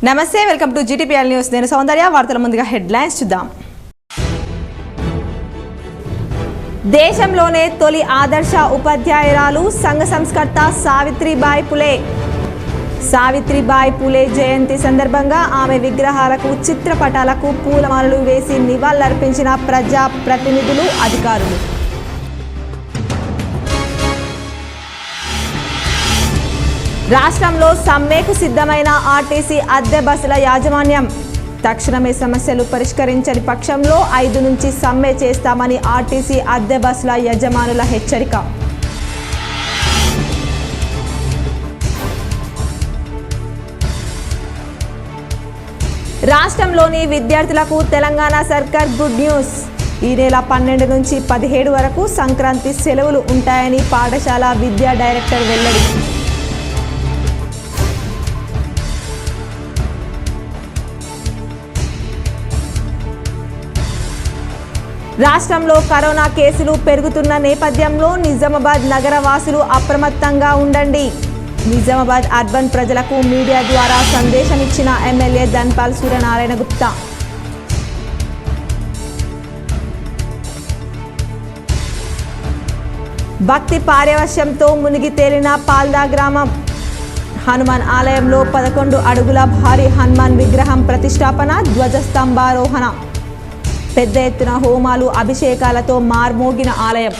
నమస్తే, welcome to GTPL news. నేను సౌందర్య. వార్తల ముందుగా హెడ్లైన్స్ చూద్దాం. దేశంలోనే తొలి ఆదర్శ ఉపాధ్యాయురాలు సంఘ సంస్కర్త సావిత్రిబాయి పులే. సావిత్రిబాయి పులే జయంతి సందర్భంగా ఆమె విగ్రహాలకు, చిత్రపటాలకు పూలమాలలు వేసి నివాళులర్పించిన ప్రజా ప్రతినిధులు, అధికారులు. రాష్ట్రంలో సమ్మెకు సిద్ధమైన ఆర్టీసీ అద్దె బస్సుల యాజమాన్యం. తక్షణమే సమస్యలు పరిష్కరించని పక్షంలో 5 నుంచి సమ్మె చేస్తామని ఆర్టీసీ అద్దె బస్సుల యజమానుల హెచ్చరిక. రాష్ట్రంలోని విద్యార్థులకు తెలంగాణ సర్కార్ గుడ్ న్యూస్. ఈ నెల 12 నుంచి 17 వరకు సంక్రాంతి సెలవులు ఉంటాయని పాఠశాల విద్యా డైరెక్టర్ వెల్లడి. రాష్ట్రంలో కరోనా కేసులు పెరుగుతున్న నేపథ్యంలో నిజామాబాద్ నగర వాసులు అప్రమత్తంగా ఉండండి. నిజామాబాద్ అర్బన్ ప్రజలకు మీడియా ద్వారా సందేశం ఇచ్చిన ఎమ్మెల్యే ధన్పాల్ సూర్యనారాయణ గుప్తా. భక్తి పారవశ్యంతో మునిగి తేలిన పాల్దా గ్రామం. హనుమాన్ ఆలయంలో 11 అడుగుల భారీ హనుమాన్ విగ్రహం ప్రతిష్టాపన, ధ్వజస్తంభారోహణ. పెద్ద ఎత్తున హోమాలు, అభిషేకాలతో మార్మోగిన ఆలయం.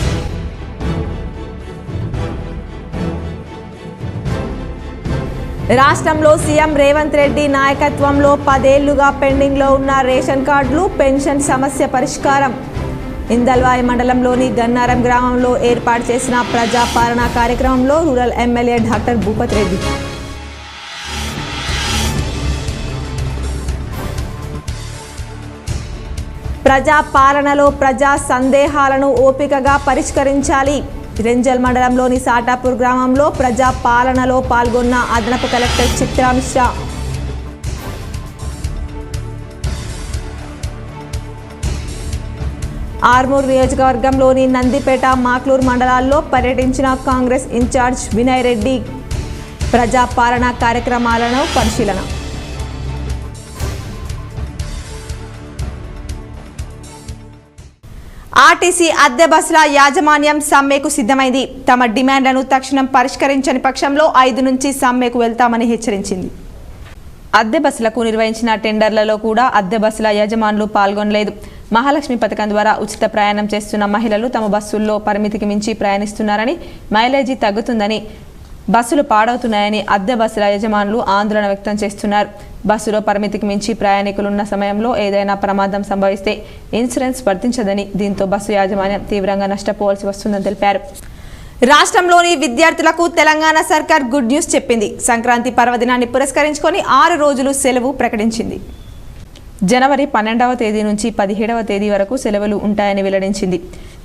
రాష్ట్రంలో సీఎం రేవంత్ రెడ్డి నాయకత్వంలో 10 ఏళ్లుగా పెండింగ్లో ఉన్న రేషన్ కార్డులు, పెన్షన్ సమస్య పరిష్కారం. ఇందల్వాయి మండలంలోని గన్నారం గ్రామంలో ఏర్పాటు చేసిన ప్రజాపాలన కార్యక్రమంలో rural MLA doctor Bhupath Reddy. ప్రజా పాలనలో ప్రజా సందేహాలను ఓపికగా పరిష్కరించాలి. రెంజల్ మండలంలోని సాటాపూర్ గ్రామంలో ప్రజా పాలనలో పాల్గొన్న అదనపు కలెక్టర్ చిత్రా మిశ్రా. ఆర్మూర్ నియోజకవర్గంలోని నందిపేట, మాక్లూర్ మండలాల్లో పర్యటించిన కాంగ్రెస్ ఇన్ఛార్జ్ వినయ్ రెడ్డి. ప్రజా పాలన కార్యక్రమాలను పరిశీలన. ఆర్టీసీ అద్దె బస్సుల యాజమాన్యం సమ్మెకు సిద్ధమైంది. తమ డిమాండ్లను తక్షణం పరిష్కరించని పక్షంలో 5 నుంచి సమ్మెకు వెళ్తామని హెచ్చరించింది. అద్దె బస్సులకు నిర్వహించిన టెండర్లలో కూడా అద్దె బస్సుల యజమానులు పాల్గొనలేదు. మహాలక్ష్మి పథకం ద్వారా ఉచిత ప్రయాణం చేస్తున్న మహిళలు తమ బస్సుల్లో పరిమితికి మించి ప్రయాణిస్తున్నారని, మైలేజీ తగ్గుతుందని, బస్సులు పాడవుతున్నాయని అద్దె బస్సుల యజమానులు ఆందోళన వ్యక్తం చేస్తున్నారు. బస్సులో పరిమితికి మించి ప్రయాణికులున్న సమయంలో ఏదైనా ప్రమాదం సంభవిస్తే ఇన్సూరెన్స్ వర్తించదని, దీంతో బస్సు యాజమాన్యం తీవ్రంగా నష్టపోవాల్సి వస్తుందని తెలిపారు. రాష్ట్రంలోని విద్యార్థులకు తెలంగాణ సర్కార్ గుడ్ న్యూస్ చెప్పింది. సంక్రాంతి పర్వదినాన్ని పురస్కరించుకొని 6 రోజులు సెలవు ప్రకటించింది. జనవరి 12వ తేదీ నుంచి 17వ తేదీ వరకు సెలవులు ఉంటాయని వెల్లడించింది.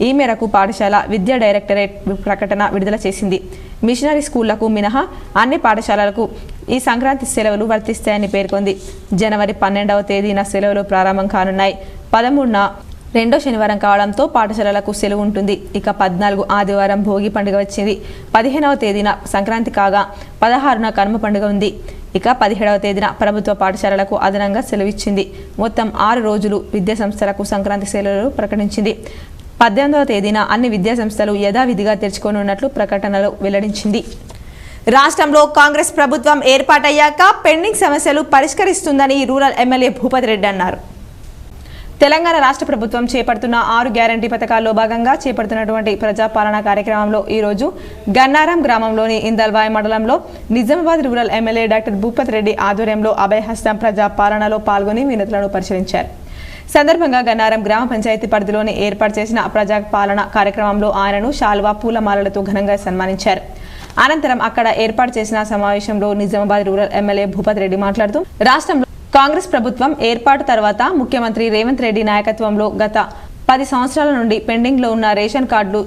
ఈ మేరకు పాఠశాల విద్యా డైరెక్టరేట్ ప్రకటన విడుదల చేసింది. మిషనరీ స్కూళ్లకు మినహా అన్ని పాఠశాలలకు ఈ సంక్రాంతి సెలవులు వర్తిస్తాయని పేర్కొంది. జనవరి 12వ తేదీన సెలవులు ప్రారంభం కానున్నాయి. 13న రెండో శనివారం కావడంతో పాఠశాలలకు సెలవు ఉంటుంది. ఇక 14 ఆదివారం భోగి పండుగ వచ్చింది. 15వ తేదీన సంక్రాంతి కాగా 16న కనుమ పండుగ ఉంది. ఇక 17వ తేదీన ప్రభుత్వ పాఠశాలలకు అదనంగా సెలవిచ్చింది. మొత్తం 6 రోజులు విద్యాసంస్థలకు సంక్రాంతి సెలవులు ప్రకటించింది. 18వ తేదీన అన్ని విద్యాసంస్థలు యథావిధిగా తెరుచుకోనున్నట్లు ప్రకటనలో వెల్లడించింది. రాష్ట్రంలో కాంగ్రెస్ ప్రభుత్వం ఏర్పాటయ్యాక పెండింగ్ సమస్యలు పరిష్కరిస్తుందని రూరల్ ఎమ్మెల్యే భూపత్ రెడ్డి అన్నారు. తెలంగాణ రాష్ట్ర ప్రభుత్వం చేపడుతున్న 6 గ్యారంటీ పథకాల్లో భాగంగా చేపడుతున్నటువంటి ప్రజాపాలన కార్యక్రమంలో ఈరోజు గన్నారం గ్రామంలోని ఇందల్వాయి మండలంలో Nizamabad rural MLA doctor Bhupath Reddy ఆధ్వర్యంలో అభయహస్తం ప్రజాపాలనలో పాల్గొని వినతులను పరిశీలించారు. సందర్భంగా గన్నారం గ్రామ పంచాయతీ పరిధిలోని ఏర్పాటు చేసిన ప్రజాపాలన కార్యక్రమంలో ఆయనను శాల్వా, పూలమాలలతో ఘనంగా సన్మానించారు. అనంతరం అక్కడ ఏర్పాటు చేసిన సమావేశంలో నిజామాబాద్ రూరల్ ఎమ్మెల్యే భూపత్ రెడ్డి మాట్లాడుతూ రాష్ట్రంలో కాంగ్రెస్ ప్రభుత్వం ఏర్పాటు తర్వాత ముఖ్యమంత్రి రేవంత్ రెడ్డి నాయకత్వంలో గత 10 సంవత్సరాల నుండి పెండింగ్లో ఉన్న రేషన్ కార్డులు,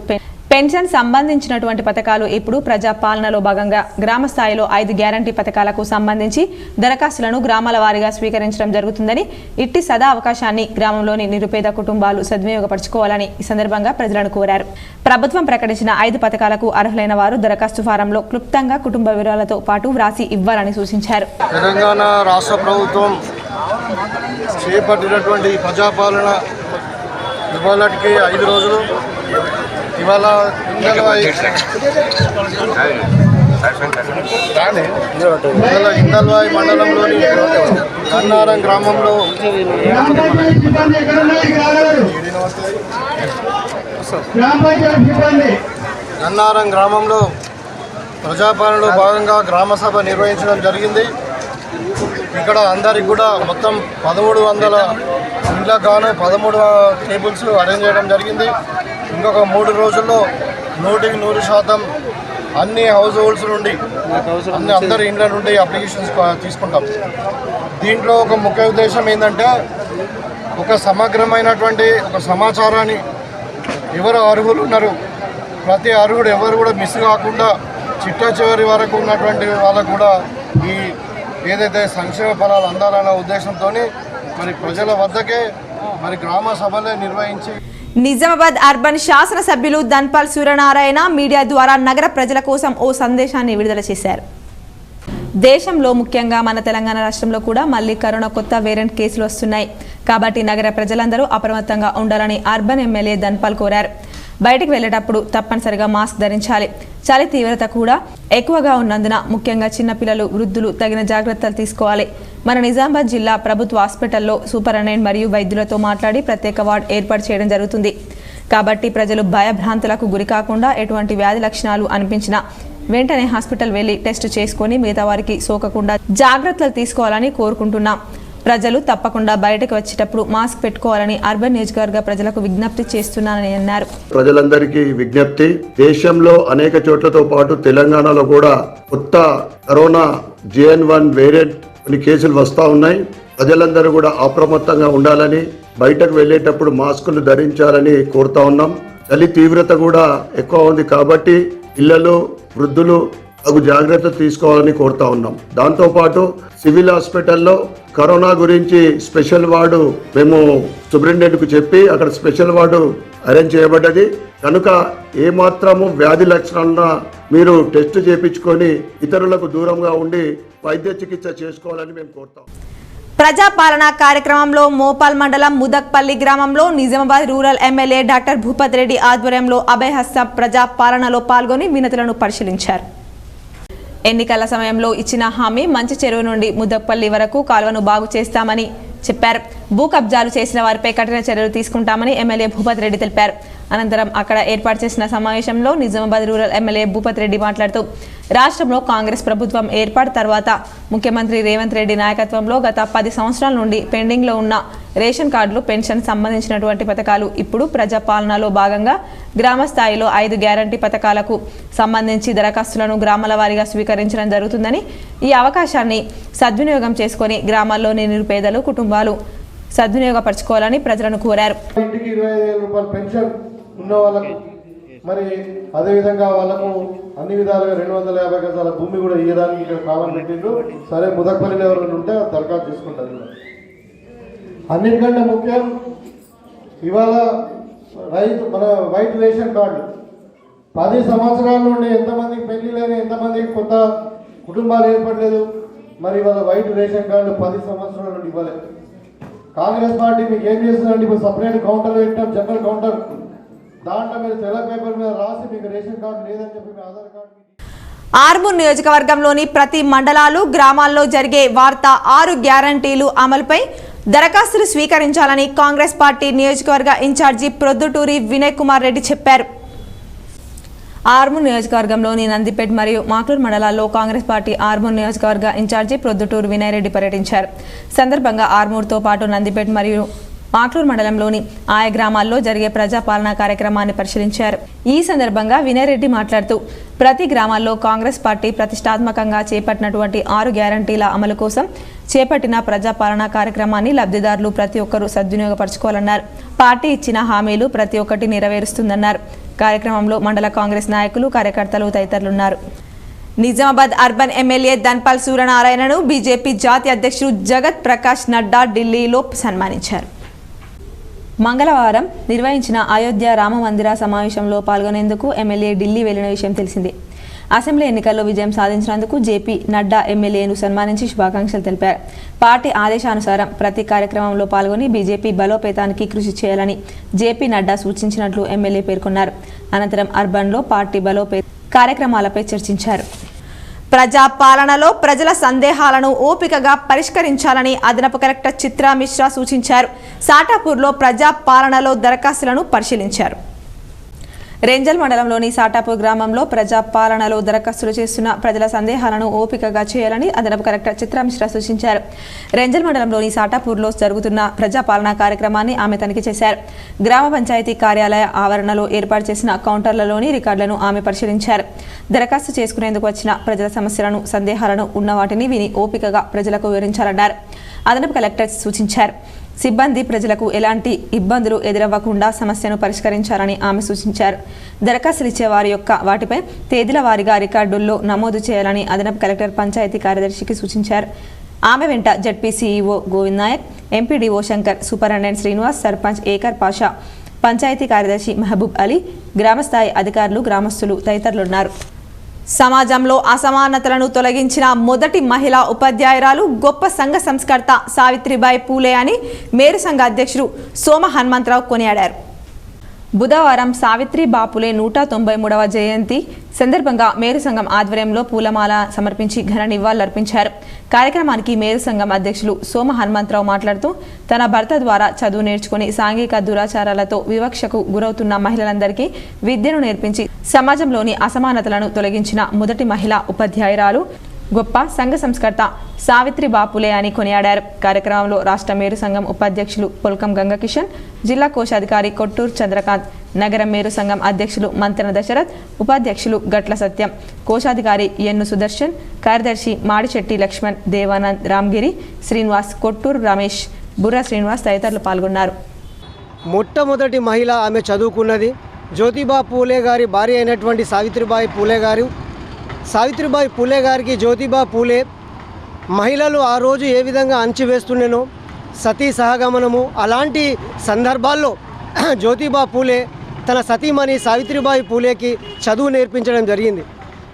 పెన్షన్ సంబంధించినటువంటి పథకాలు ఇప్పుడు ప్రజా పాలనలో భాగంగా గ్రామ స్థాయిలో 5 గ్యారంటీ పథకాలకు సంబంధించి దరఖాస్తులను గ్రామాల వారీగా స్వీకరించడం జరుగుతుందని, ఇట్టి సదా అవకాశాన్ని గ్రామంలోని నిరుపేద కుటుంబాలు సద్వినియోగపరచుకోవాలని ఈ సందర్భంగా ప్రజలను కోరారు. ప్రభుత్వం ప్రకటించిన 5 పథకాలకు అర్హులైన వారు దరఖాస్తు ఫారంలో క్లుప్తంగా కుటుంబ వివరాలతో పాటు వ్రాసి ఇవ్వాలని సూచించారు. తెలంగాణ రాష్ట్ర ప్రభుత్వం చేపట్టినటువంటి ప్రజాపాలన ఇవాళకి 5 రోజులు. ఇవాళ ఇందల్వాయి మండలంలోని గన్నారం గ్రామంలో ప్రజాపాలనలో భాగంగా గ్రామ సభ నిర్వహించడం జరిగింది. ఇక్కడ అందరికి కూడా మొత్తం 1300 ఇండ్లకు గాను 13 టేబుల్స్ అరేంజ్ చేయడం జరిగింది. ఇంకొక 3 రోజుల్లో 100% అన్ని హౌస్ హోల్డ్స్ నుండి అందరి ఇండ్ల నుండి అప్లికేషన్స్ తీసుకుంటాం. దీంట్లో ఒక ముఖ్య ఉద్దేశం ఏంటంటే ఒక సమగ్రమైనటువంటి ఒక సమాచారాన్ని ఎవరు అర్హులు ఉన్నారు, ప్రతి అర్హుడు ఎవరు కూడా మిస్ కాకుండా చిట్ట చివరి వరకు ఉన్నటువంటి వాళ్ళకు కూడా ఈ ఏదైతే సంక్షేమ ఫలాలు అందాలన్న ఉద్దేశంతో మరి ప్రజల వద్దకే మరి గ్రామ సభలే నిర్వహించి నిజామాబాద్ అర్బన్ శాసనసభ్యులు ధన్పాల్ సూర్యనారాయణ మీడియా ద్వారా నగర ప్రజల కోసం ఓ సందేశాన్ని విడుదల చేశారు. దేశంలో ముఖ్యంగా మన తెలంగాణ రాష్ట్రంలో కూడా మళ్లీ కరోనా కొత్త వేరియంట్ కేసులు వస్తున్నాయి. కాబట్టి నగర ప్రజలందరూ అప్రమత్తంగా ఉండాలని అర్బన్ ఎమ్మెల్యే ధన్పాల్ కోరారు. బయటికి వెళ్లేటప్పుడు తప్పనిసరిగా మాస్క్ ధరించాలి. చలి తీవ్రత కూడా ఎక్కువగా ఉన్నందున ముఖ్యంగా చిన్నపిల్లలు, వృద్ధులు తగిన జాగ్రత్తలు తీసుకోవాలి. మన నిజామాబాద్ జిల్లా ప్రభుత్వ హాస్పిటల్లో సూపరింటెండెంట్ మరియు వైద్యులతో మాట్లాడి ప్రత్యేక వార్డు ఏర్పాటు చేయడం జరుగుతుంది. కాబట్టి ప్రజలు భయభ్రాంతులకు గురి కాకుండా ఎటువంటి వ్యాధి లక్షణాలు అనిపించినా వెంటనే హాస్పిటల్ వెళ్లి టెస్ట్ చేసుకుని మిగతా వారికి సోకకుండా జాగ్రత్తలు తీసుకోవాలని కోరుకుంటున్నాం. ప్రజలు తప్పకుండా బయటకు వచ్చేటప్పుడు మాస్క్ పెట్టుకోవాలని అర్బన్ నియోజకవర్గ ప్రజలకు విజ్ఞప్తి చేస్తున్నానని అన్నారు. ప్రజలందరికీ విజ్ఞప్తి, దేశంలో అనేక చోట్లతో పాటు తెలంగాణలో కూడా కొత్త కరోనా JN1 వేరియంట్ కొన్ని కేసులు వస్తూ ఉన్నాయి. ప్రజలందరూ కూడా అప్రమత్తంగా ఉండాలని, బయటకు వెళ్ళేటప్పుడు మాస్కులు ధరించాలని కోరుతా ఉన్నాం. చలి తీవ్రత కూడా ఎక్కువ ఉంది కాబట్టి పిల్లలు, వృద్ధులు తగు జాగ్రత్తలు తీసుకోవాలని కోరుతా ఉన్నాం. దాంతోపాటు సివిల్ హాస్పిటల్లో కరోనా గురించి స్పెషల్ వార్డు మేము సూపరింటెండెంట్కు చెప్పి అక్కడ స్పెషల్ వార్డు అరేంజ్ చేయబడ్డది. కనుక ఏమాత్రము వ్యాధి లక్షణాలను మీరు టెస్ట్ చేయించుకొని ఇతరులకు దూరంగా ఉండి వైద్య చికిత్స చేసుకోవాలని మేము కోరుతాం. ప్రజాపాలన కార్యక్రమంలో మోపాల్ మండలం ముదక్పల్లి గ్రామంలో Nizamabad rural MLA doctor Bhupath Reddy ఆధ్వర్యంలో అభయహస్త ప్రజాపాలనలో పాల్గొని వినతులను పరిశీలించారు. ఎన్నికల సమయంలో ఇచ్చిన హామీ మంచి చెరువు నుండి ముదక్పల్లి వరకు కాలువను బాగు చేస్తామని చెప్పారు. భూ కబ్జాలు చేసిన వారిపై కఠిన చర్యలు తీసుకుంటామని ఎమ్మెల్యే భూపత్ రెడ్డి తెలిపారు. అనంతరం అక్కడ ఏర్పాటు చేసిన సమావేశంలో నిజామాబాద్ రూరల్ ఎమ్మెల్యే భూపత్ రెడ్డి మాట్లాడుతూ రాష్ట్రంలో కాంగ్రెస్ ప్రభుత్వం ఏర్పాటు తర్వాత ముఖ్యమంత్రి రేవంత్ రెడ్డి నాయకత్వంలో గత 10 సంవత్సరాల నుండి పెండింగ్లో ఉన్న రేషన్ కార్డులు, పెన్షన్ సంబంధించినటువంటి పథకాలు ఇప్పుడు ప్రజాపాలనలో భాగంగా గ్రామ స్థాయిలో 5 గ్యారంటీ పథకాలకు సంబంధించి దరఖాస్తులను గ్రామాల వారీగా స్వీకరించడం జరుగుతుందని, ఈ అవకాశాన్ని సద్వినియోగం చేసుకొని గ్రామాల్లోని నిరుపేదలు, కుటుంబాలు సద్వినియోగపరచుకోవాలని ప్రజలను కోరారు. ఇంటికి 25,000 రూపాయల పెన్షన్ ఉన్న వాళ్ళకు మరి అదేవిధంగా వాళ్ళకు అన్ని విధాలుగా 250 గజాల భూమి కూడా ఇవ్వడానికి ఇక్కడ కావాలని పెట్టిండ్రు. సరే, ముదక్పల్లిలో ఎవరైనా ఉంటే దరఖాస్తు చేసుకుంటారు. అన్నిటికంటే ముఖ్యం ఇవాళ మన వైట్ రేషన్ కార్డు 10 సంవత్సరాల నుండి ఎంతమందికి పెళ్లి లేని, ఎంతమందికి కొత్త కుటుంబాలు ఏర్పడలేదు. మరి ఇవాళ వైట్ రేషన్ కార్డు 10 సంవత్సరాల నుండి ఇవ్వలేదు. కాంగ్రెస్ పార్టీ మీకు ఏం చేస్తుందంటే ఇప్పుడు సపరేట్ కౌంటర్ పెట్టాం, జనరల్ కౌంటర్. దాంట్లో మీరు తెల్ల పేపర్ మీద రాసి మీకు రేషన్ కార్డు లేదని చెప్పి మీ ఆధార్ కార్డు. ఆర్మూర్ నియోజకవర్గంలోని ప్రతి మండలాలు, గ్రామాల్లో జరిగే వార్త 6 గ్యారంటీలు అమలుపై దరఖాస్తులు స్వీకరించాలని కాంగ్రెస్ పార్టీ నియోజకవర్గ ఇన్ఛార్జి ప్రొద్దుటూరి వినయ్ కుమార్ రెడ్డి చెప్పారు. ఆర్మూర్ నియోజకవర్గంలోని నందిపేట్ మరియు మాక్లూర్ మండలాల్లో కాంగ్రెస్ పార్టీ ఆర్మూర్ నియోజకవర్గ ఇన్ఛార్జి ప్రొద్దుటూరు వినయ్ రెడ్డి పర్యటించారు. సందర్భంగా ఆర్మూర్తో పాటు నందిపేట్ మరియు మాక్లూర్ మండలంలోని ఆయా గ్రామాల్లో జరిగే ప్రజాపాలన కార్యక్రమాన్ని పరిశీలించారు. ఈ సందర్భంగా వినయ్ రెడ్డి మాట్లాడుతూ ప్రతి గ్రామాల్లో కాంగ్రెస్ పార్టీ ప్రతిష్టాత్మకంగా చేపట్టినటువంటి 6 గ్యారంటీల అమలు కోసం చేపట్టిన ప్రజాపాలన కార్యక్రమాన్ని లబ్ధిదారులు ప్రతి ఒక్కరూ సద్వినియోగపరచుకోవాలన్నారు. పార్టీ ఇచ్చిన హామీలు ప్రతి ఒక్కటి నెరవేరుస్తుందన్నారు. కార్యక్రమంలో మండల కాంగ్రెస్ నాయకులు, కార్యకర్తలు తదితరులున్నారు. నిజామాబాద్ అర్బన్ ఎమ్మెల్యే ధన్పాల్ సూర్యనారాయణను బీజేపీ జాతీయ అధ్యక్షుడు జగత్ ప్రకాష్ నడ్డా ఢిల్లీలో సన్మానించారు. మంగళవారం నిర్వహించిన అయోధ్య రామ మందిర సమావేశంలో పాల్గొనేందుకు ఎమ్మెల్యే ఢిల్లీ వెళ్లిన విషయం తెలిసిందే. అసెంబ్లీ ఎన్నికల్లో విజయం సాధించినందుకు జేపీ నడ్డా ఎమ్మెల్యేను సన్మానించి శుభాకాంక్షలు తెలిపారు. పార్టీ ఆదేశానుసారం ప్రతి కార్యక్రమంలో పాల్గొని బీజేపీ బలోపేతానికి కృషి చేయాలని జేపీ నడ్డా సూచించినట్లు ఎమ్మెల్యే పేర్కొన్నారు. అనంతరం అర్బన్లో పార్టీ బలోపేత కార్యక్రమాలపై చర్చించారు. ప్రజా పాలనలో ప్రజల సందేహాలను ఓపికగా పరిష్కరించాలని అదనపు కలెక్టర్ చిత్రా మిశ్రా సూచించారు. సాటాపూర్లో ప్రజా పాలనలో దరఖాస్తులను పరిశీలించారు. రెంజల్ మండలంలోని సాటాపూర్ గ్రామంలో ప్రజా పాలనలో దరఖాస్తులు చేస్తున్న ప్రజల సందేహాలను ఓపికగా చేయాలని అదనపు కలెక్టర్ చిత్రా మిశ్రా సూచించారు. రెంజల్ మండలంలోని సాటాపూర్లో జరుగుతున్న ప్రజాపాలన కార్యక్రమాన్ని ఆమె తనిఖీ చేశారు. గ్రామ పంచాయతీ కార్యాలయ ఆవరణలో ఏర్పాటు చేసిన కౌంటర్లలోని రికార్డులను ఆమె పరిశీలించారు. దరఖాస్తు చేసుకునేందుకు వచ్చిన ప్రజల సమస్యలను, సందేహాలను ఉన్న వాటిని విని ఓపికగా ప్రజలకు వివరించాలన్నారు. అదనపు కలెక్టర్ సూచించారు. సిబ్బంది ప్రజలకు ఎలాంటి ఇబ్బందులు ఎదురవ్వకుండా సమస్యను పరిష్కరించాలని ఆమె సూచించారు. దరఖాస్తులు ఇచ్చే వారి యొక్క వాటిపై తేదీల వారీగా రికార్డుల్లో నమోదు చేయాలని అదనపు కలెక్టర్ పంచాయతీ కార్యదర్శికి సూచించారు. ఆమె వెంట ZP CEO Govind Nayak, MPDO Shankar, superintendent Srinivas, sarpanch Ekar Pasha, panchayati కార్యదర్శి మహబూబ్ అలీ, గ్రామస్థాయి అధికారులు, గ్రామస్తులు తదితరులున్నారు. సమాజంలో అసమానతలను తొలగించిన మొదటి మహిళా ఉపాధ్యాయురాలు, గొప్ప సంఘ సంస్కర్త సావిత్రిబాయి పూలే అని మేరు సంఘ అధ్యక్షుడు సోమ హనుమంతరావు కొనియాడారు. బుధవారం సావిత్రి బాపులే 193వ జయంతి సందర్భంగా మేరు సంఘం ఆధ్వర్యంలో పూలమాల సమర్పించి ఘన నివాళులర్పించారు. కార్యక్రమానికి మేరు సంఘం అధ్యక్షులు సోమ హనుమంతరావు మాట్లాడుతూ తన భర్త ద్వారా చదువు నేర్చుకుని సాంఘిక దురాచారాలతో వివక్షకు గురవుతున్న మహిళలందరికీ విద్యను నేర్పించి సమాజంలోని అసమానతలను తొలగించిన మొదటి మహిళా ఉపాధ్యాయురాలు, గొప్ప సంఘ సంస్కర్త సావిత్రి బాపులే అని కొనియాడారు. కార్యక్రమంలో రాష్ట్ర మేరు సంఘం ఉపాధ్యక్షులు పొల్కం గంగకిషన్, జిల్లా కోశాధికారి కొట్టూరు చంద్రకాంత్, నగరం మేరు సంఘం అధ్యక్షులు మంతెన దశరథ్, ఉపాధ్యక్షులు గట్ల సత్యం, కోశాధికారి ఎన్ను సుదర్శన్, కార్యదర్శి మాడిశెట్టి లక్ష్మణ్, దేవానంద్, రామ్గిరి, శ్రీనివాస్, కొట్టూరు రమేష్, బుర్ర శ్రీనివాస్ తదితరులు పాల్గొన్నారు. మొట్టమొదటి మహిళ ఆమె చదువుకున్నది. జ్యోతిబా పూలే గారి భార్య అయినటువంటి సావిత్రిబాయి పూలే గారు. సావిత్రిబాయి పూలే గారికి జ్యోతిబా పూలే మహిళలు ఆ రోజు ఏ విధంగా అణచివేస్తుండేనో, సతీ సహగమనము, అలాంటి సందర్భాల్లో జ్యోతిబా పూలే తన సతీమణి సావిత్రిబాయి పూలేకి చదువు నేర్పించడం జరిగింది.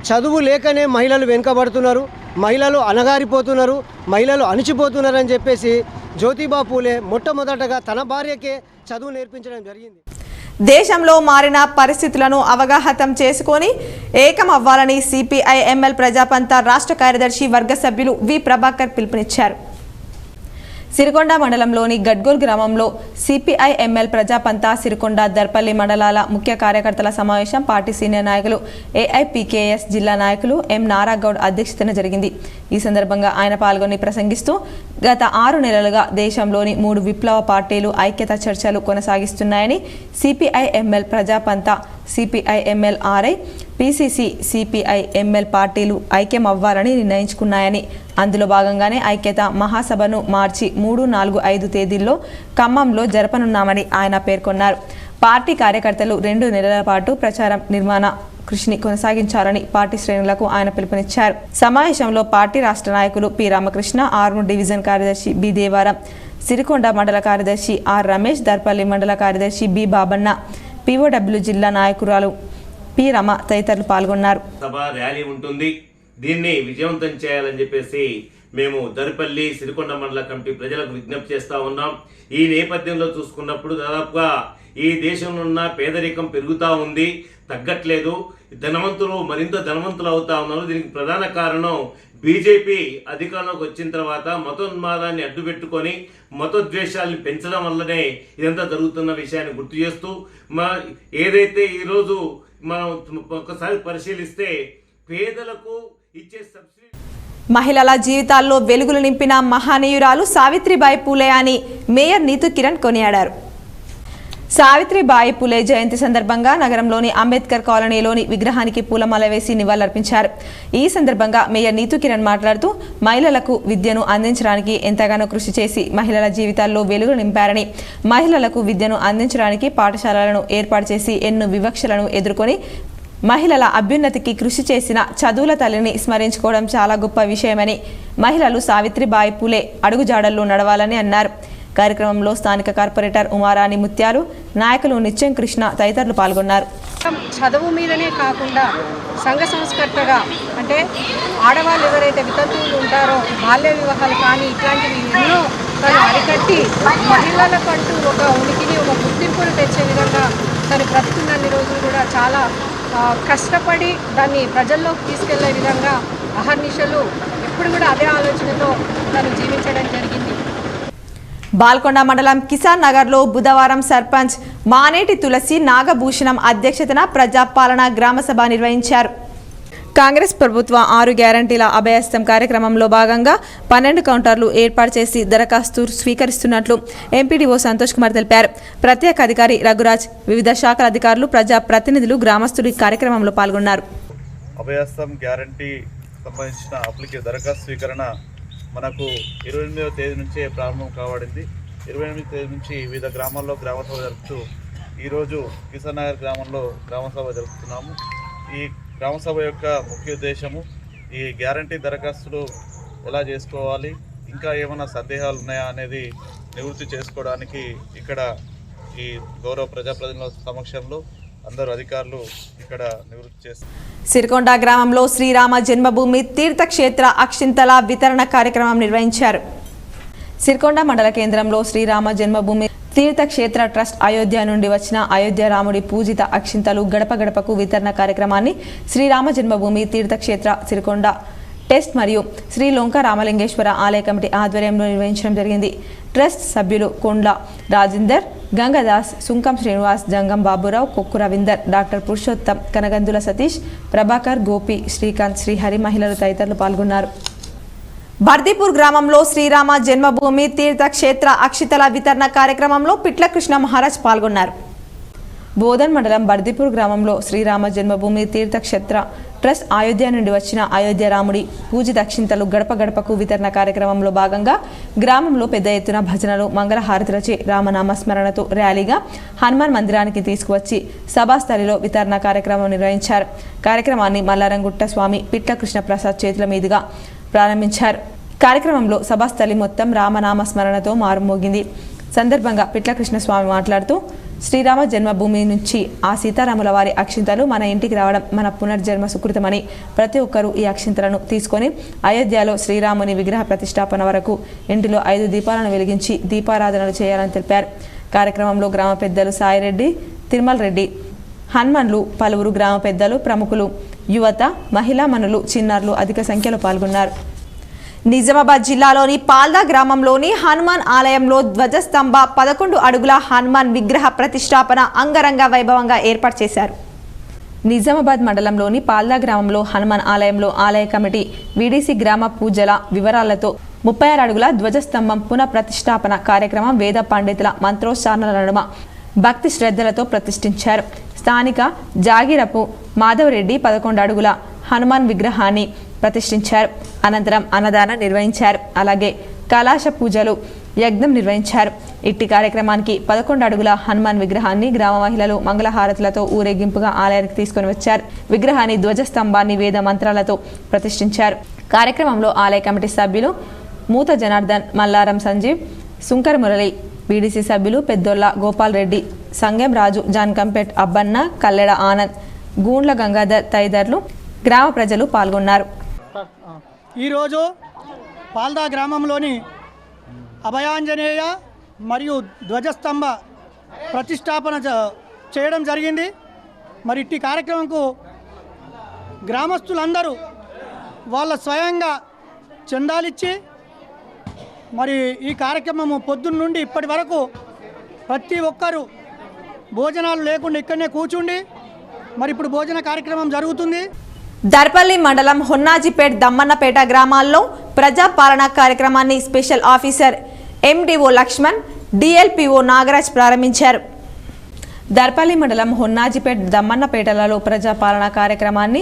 చదువు లేకనే మహిళలు వెనుకబడుతున్నారు, మహిళలు అణగారిపోతున్నారు, మహిళలు అణిచిపోతున్నారని చెప్పేసి జ్యోతిబా పూలే మొట్టమొదటగా తన భార్యకే చదువు నేర్పించడం జరిగింది. దేశంలో మారిన పరిస్థితులను అవగాహతం చేసుకొని ఏకం అవ్వాలని సిపిఐ ఎంఎల్ ప్రజాపంత రాష్ట్ర కార్యదర్శి వర్గ సభ్యులు వి ప్రభాకర్ పిలుపునిచ్చారు. సిరికొండ మండలంలోని గడ్గోల్ గ్రామంలో సిపిఐ ఎంఎల్ ప్రజాపంత సిరికొండ దర్పల్లి మండలాల ముఖ్య కార్యకర్తల సమావేశం పార్టీ సీనియర్ నాయకులు ఏఐపికేఎస్ జిల్లా నాయకులు ఎం నారాగౌడ్ అధ్యక్షతన జరిగింది. ఈ సందర్భంగా ఆయన పాల్గొని ప్రసంగిస్తూ గత 6 నెలలుగా దేశంలోని 3 విప్లవ పార్టీలు ఐక్యత చర్చలు కొనసాగిస్తున్నాయని, CPI ML Prajapantha, CPI ML RI, PCC, CPI ML పార్టీలు ఐక్యం అవ్వాలని నిర్ణయించుకున్నాయని, అందులో భాగంగానే ఐక్యత మహాసభను మార్చి 3, 4, 5 తేదీల్లో ఖమ్మంలో జరపనున్నామని ఆయన పేర్కొన్నారు. పార్టీ కార్యకర్తలు 2 నెలల పాటు ప్రచారం నిర్మాణ కృషిని కొనసాగించాలని పార్టీ శ్రేణులకు ఆయన పిలుపునిచ్చారు. సమావేశంలో పార్టీ రాష్ట్ర నాయకులు పి రామకృష్ణ, ఆర్మూర్ డివిజన్ కార్యదర్శి బి దేవారం, సిరికొండ మండల కార్యదర్శి ఆర్ రమేష్, దర్పల్లి మండల కార్యదర్శి బి బాబన్న, పిఓడబ్ల్యూ జిల్లా నాయకురాలు పి రమ తదితరులు పాల్గొన్నారు. సభ ర్యాలీ ఉంటుంది. దీన్ని విజయవంతం చేయాలని చెప్పేసి మేము దర్పల్లి సిరికొండ మండల కమిటీ ప్రజలకు విజ్ఞప్తి చేస్తా ఉన్నాం. ఈ నేపథ్యంలో చూసుకున్నప్పుడు దాదాపుగా ఈ దేశంలో ఉన్న పేదరికం పెరుగుతూ ఉంది, తగ్గట్లేదు. ధనవంతులు మరింత ధనవంతులు అవుతా ఉన్నారు. దీనికి ప్రధాన కారణం బీజేపీ అధికారంలోకి వచ్చిన తర్వాత మతోన్మాదాన్ని అడ్డుపెట్టుకొని మతోద్వేషాలను పెంచడం వల్లనే ఇదంతా జరుగుతున్న విషయాన్ని గుర్తు చేస్తూ ఏదైతే ఈరోజు మనం ఒకసారి పరిశీలిస్తే పేదలకు ఇచ్చే సబ్సిడీ, మహిళల జీవితాల్లో వెలుగులు నింపిన మహనీయురాలు సావిత్రిబాయి పూలే అని మేయర్ నీతు కిరణ్ కొనియాడారు. సావిత్రిబాయి పులే జయంతి సందర్భంగా నగరంలోని అంబేద్కర్ కాలనీలోని విగ్రహానికి పూలమాల వేసి నివాళులర్పించారు. ఈ సందర్భంగా మేయర్ నీతు కిరణ్ మాట్లాడుతూ మహిళలకు విద్యను అందించడానికి ఎంతగానో కృషి చేసి మహిళల జీవితాల్లో వెలుగు నింపారని, మహిళలకు విద్యను అందించడానికి పాఠశాలలను ఏర్పాటు చేసి ఎన్నో వివక్షలను ఎదుర్కొని మహిళల అభ్యున్నతికి కృషి చేసిన చదువుల తల్లిని స్మరించుకోవడం చాలా గొప్ప విషయమని, మహిళలు సావిత్రిబాయి పులే అడుగుజాడల్లో నడవాలని అన్నారు. కార్యక్రమంలో స్థానిక కార్పొరేటర్ ఉమారాణి ముత్యాలు, నాయకులు నిత్యం కృష్ణ తదితరులు పాల్గొన్నారు. చదువు మీదనే కాకుండా సంఘ సంస్కర్తగా అంటే ఆడవాళ్ళు ఎవరైతే వితంతువులు ఉంటారో బాల్య వివాహాలు కానీ ఇట్లాంటివి ఎన్నో తను అరికట్టి మహిళలకంటూ ఒక ఉనికిని ఒక గుర్తింపును తెచ్చే విధంగా తను బ్రతుకున్నన్ని రోజులు కూడా చాలా కష్టపడి దాన్ని ప్రజల్లోకి తీసుకెళ్లే విధంగా అహర్నిశలు ఎప్పుడు కూడా అదే ఆలోచనతో తను జీవించడం జరిగింది. బాల్కొండ మండలం కిసాన్ నగర్లో బుధవారం సర్పంచ్ మానేటి తులసి నాగభూషణం అధ్యక్షతన ప్రజాపాలన గ్రామసభ నిర్వహించారు. కాంగ్రెస్ ప్రభుత్వ 6 గ్యారంటీల అభయహస్తం కార్యక్రమంలో భాగంగా 12 కౌంటర్లు ఏర్పాటు చేసి దరఖాస్తు స్వీకరిస్తున్నట్లు ఎంపీడీఓ సంతోష్ కుమార్ తెలిపారు. ప్రత్యేక అధికారి రఘురాజ్, వివిధ శాఖల అధికారులు, ప్రజా ప్రతినిధులు, గ్రామస్తులు ఈ కార్యక్రమంలో పాల్గొన్నారు. అభయహస్తం గ్యారంటీ సంబంధించిన దరఖాస్తు స్వీకరణ మనకు 28వ తేదీ నుంచే ప్రారంభం కావడింది. 28వ తేదీ నుంచి వివిధ గ్రామాల్లో గ్రామసభ జరుపుతూ ఈరోజు కిసాన్ నగర్ గ్రామంలో గ్రామసభ జరుపుతున్నాము. ఈ గ్రామసభ యొక్క ముఖ్య ఉద్దేశము ఈ గ్యారంటీ దరఖాస్తులు ఎలా చేసుకోవాలి, ఇంకా ఏమైనా సందేహాలు ఉన్నాయా అనేది నివృత్తి చేసుకోవడానికి ఇక్కడ ఈ గౌరవ ప్రజాప్రతినిధుల సమక్షంలో అందరూ అధికారులు ఇక్కడ నివృత్తి చేస్తారు. సిరికొండ గ్రామంలో శ్రీరామ జన్మభూమి తీర్థక్షేత్ర అక్షింతల వితరణ కార్యక్రమం నిర్వహించారు. సిరికొండ మండల కేంద్రంలో శ్రీరామ జన్మభూమి తీర్థక్షేత్ర ట్రస్ట్ అయోధ్య నుండి వచ్చిన అయోధ్య రాముడి పూజిత అక్షింతలు గడప గడపకు వితరణ కార్యక్రమాన్ని శ్రీరామ జన్మభూమి తీర్థక్షేత్ర సిరికొండ టెస్ట్ మరియు శ్రీ లొంక రామలింగేశ్వర ఆలయ కమిటీ ఆధ్వర్యంలో నిర్వహించడం జరిగింది. ట్రస్ట్ సభ్యులు కొండ్ల రాజేందర్, గంగదాస్, సుంకం శ్రీనివాస్, జంగం బాబురావు, కొక్కు రవీందర్, డాక్టర్ పురుషోత్తం, కనగందుల సతీష్, ప్రభాకర్, గోపి, శ్రీకాంత్, శ్రీహరి మహిళలు తదితరులు పాల్గొన్నారు. బర్దీపూర్ గ్రామంలో శ్రీరామ జన్మభూమి తీర్థక్షేత్ర అక్షితల వితరణ కార్యక్రమంలో పిట్ల కృష్ణ మహారాజ్ పాల్గొన్నారు. బోధన్ మండలం బర్దీపూర్ గ్రామంలో శ్రీరామ జన్మభూమి తీర్థక్షేత్ర ట్రస్ట్ అయోధ్య నుండి వచ్చిన అయోధ్య రాముడి పూజిత అక్షింతలు గడప గడపకు వితరణ కార్యక్రమంలో భాగంగా గ్రామంలో పెద్ద ఎత్తున భజనలు, మంగళహారతులచే రామనామ స్మరణతో ర్యాలీగా హనుమాన్ మందిరానికి తీసుకువచ్చి సభాస్థలిలో వితరణ కార్యక్రమం నిర్వహించారు. కార్యక్రమాన్ని మల్లారంగుట్ట స్వామి పిట్ల కృష్ణ ప్రసాద్ చేతుల మీదుగా ప్రారంభించారు. కార్యక్రమంలో సభాస్థలి మొత్తం రామనామ స్మరణతో మారుమోగింది. సందర్భంగా పిట్ల కృష్ణ స్వామి మాట్లాడుతూ శ్రీరామ జన్మభూమి నుంచి ఆ సీతారాముల వారి అక్షింతలు మన ఇంటికి రావడం మన పునర్జన్మ సుకృతమని, ప్రతి ఒక్కరూ ఈ అక్షింతలను తీసుకొని అయోధ్యలో శ్రీరాముని విగ్రహ ప్రతిష్టాపన వరకు ఇంటిలో 5 దీపాలను వెలిగించి దీపారాధనలు చేయాలని తెలిపారు. కార్యక్రమంలో గ్రామ పెద్దలు సాయిరెడ్డి, తిరుమల రెడ్డి, హనుమన్లు, పలువురు గ్రామ పెద్దలు, ప్రముఖులు, యువత, మహిళా మనులు, చిన్నారులు అధిక సంఖ్యలో పాల్గొన్నారు. నిజామాబాద్ జిల్లాలోని పాల్దా గ్రామంలోని హనుమాన్ ఆలయంలో ధ్వజస్తంభ 11 అడుగుల హనుమాన్ విగ్రహ ప్రతిష్టాపన అంగరంగ వైభవంగా ఏర్పాటు చేశారు. నిజామాబాద్ మండలంలోని పాల్దా గ్రామంలో హనుమాన్ ఆలయంలో ఆలయ కమిటీ వీడీసీ గ్రామ పూజల వివరాలతో 36 అడుగుల ధ్వజస్తంభం పునః ప్రతిష్టాపన కార్యక్రమం వేద పండితుల మంత్రోచ్చారణల నడుమ భక్తి శ్రద్ధలతో ప్రతిష్ఠించారు. స్థానిక జాగిరపు మాధవరెడ్డి 11 అడుగుల హనుమాన్ విగ్రహాన్ని ప్రతిష్ఠించారు. అనంతరం అన్నదానం నిర్వహించారు. అలాగే కలాశ పూజలు, యజ్ఞం నిర్వహించారు. ఇట్టి కార్యక్రమానికి 11 అడుగుల హనుమాన్ విగ్రహాన్ని గ్రామ మహిళలు మంగళహారతులతో ఊరేగింపుగా ఆలయానికి తీసుకుని వచ్చారు. విగ్రహాన్ని ధ్వజస్తంభాన్ని వేద మంత్రాలతో ప్రతిష్ఠించారు. కార్యక్రమంలో ఆలయ కమిటీ సభ్యులు మూత జనార్దన్, మల్లారం సంజీవ్, సుంకర్ మురళి, వీడీసీ సభ్యులు పెద్దొల్ల గోపాల్ రెడ్డి, సంగం రాజు, జాన్కంపేట్ అబ్బన్న, కల్లెడ ఆనంద్, గూండ్ల గంగాధర్ తదితరులు గ్రామ ప్రజలు పాల్గొన్నారు. ఈరోజు పాల్దా గ్రామంలోని అభయాంజనేయ మరియు ధ్వజస్తంభ ప్రతిష్టాపన చేయడం జరిగింది. మరి ఇట్టి కార్యక్రమంకు గ్రామస్తులందరూ వాళ్ళ స్వయంగా చందాలిచ్చి మరి ఈ కార్యక్రమము పొద్దున్న నుండి ఇప్పటి వరకు ప్రతి ఒక్కరూ భోజనాలు లేకుండా ఇక్కడనే కూర్చుండి మరి ఇప్పుడు భోజన కార్యక్రమం జరుగుతుంది. దర్పల్లి మండలం హొన్నాజిపేట్, దమ్మన్నపేట గ్రామాల్లో ప్రజాపాలన కార్యక్రమాన్ని special officer MDO Laxman, DLPO Nagaraj ప్రారంభించారు. దర్పల్లి మండలం హొన్నాజిపేట్ దమ్మన్నపేటలలో ప్రజాపాలన కార్యక్రమాన్ని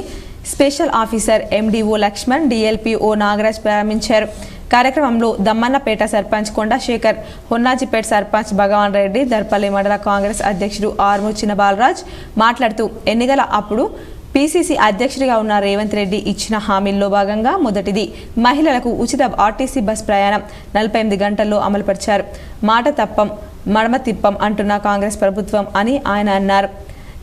special officer MDO Laxman DLPO Nagaraj ప్రారంభించారు. కార్యక్రమంలో దమ్మన్నపేట సర్పంచ్ కొండ శేఖర్, హొన్నాజిపేట్ సర్పంచ్ భగవాన్ రెడ్డి, దర్పల్లి మండల కాంగ్రెస్ అధ్యక్షుడు ఆర్ము చిన్న బాలరాజ్ మాట్లాడుతూ ఎన్నికల అప్పుడు పీసీసీ అధ్యక్షుడిగా ఉన్న రేవంత్ రెడ్డి ఇచ్చిన హామీల్లో భాగంగా మొదటిది మహిళలకు ఉచిత ఆర్టీసీ బస్ ప్రయాణం 48 గంటల్లో అమలుపరిచారు. మాట తప్పం మడమ తిప్పం అంటున్న కాంగ్రెస్ ప్రభుత్వం అని ఆయన అన్నారు.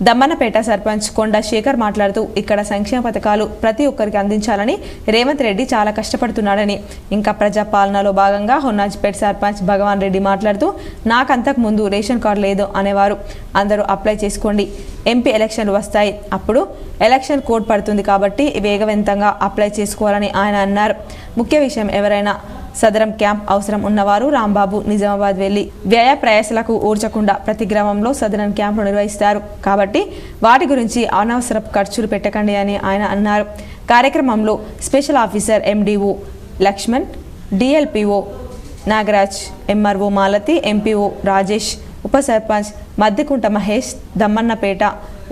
దమ్మన్నపేట సర్పంచ్ కొండ శేఖర్ మాట్లాడుతూ ఇక్కడ సంక్షేమ పథకాలు ప్రతి ఒక్కరికి అందించాలని రేవంత్ రెడ్డి చాలా కష్టపడుతున్నాడని, ఇంకా ప్రజాపాలనలో భాగంగా హొన్నాజిపేట సర్పంచ్ భగవాన్ రెడ్డి మాట్లాడుతూ నాకంతకు ముందు రేషన్ కార్డు లేదు అనేవారు, అందరూ అప్లై చేసుకోండి, ఎంపీ ఎలక్షన్లు వస్తాయి, అప్పుడు ఎలక్షన్ కోడ్ పడుతుంది కాబట్టి వేగవంతంగా అప్లై చేసుకోవాలని ఆయన అన్నారు. ముఖ్య విషయం ఎవరైనా సదరం క్యాంప్ అవసరం ఉన్నవారు రాంబాబు నిజామాబాద్ వెళ్లి వ్యయ ప్రయాసలకు ఊర్చకుండా ప్రతి గ్రామంలో సదరం క్యాంపులు నిర్వహిస్తారు కాబట్టి వాటి గురించి అనవసర ఖర్చులు పెట్టకండి అని ఆయన అన్నారు. కార్యక్రమంలో special officer MDO Laxman, DLPO Nagaraj, MRO Malathi, MPO Rajesh, ఉప సర్పంచ్ మద్దికుంట మహేష్, దమ్మన్నపేట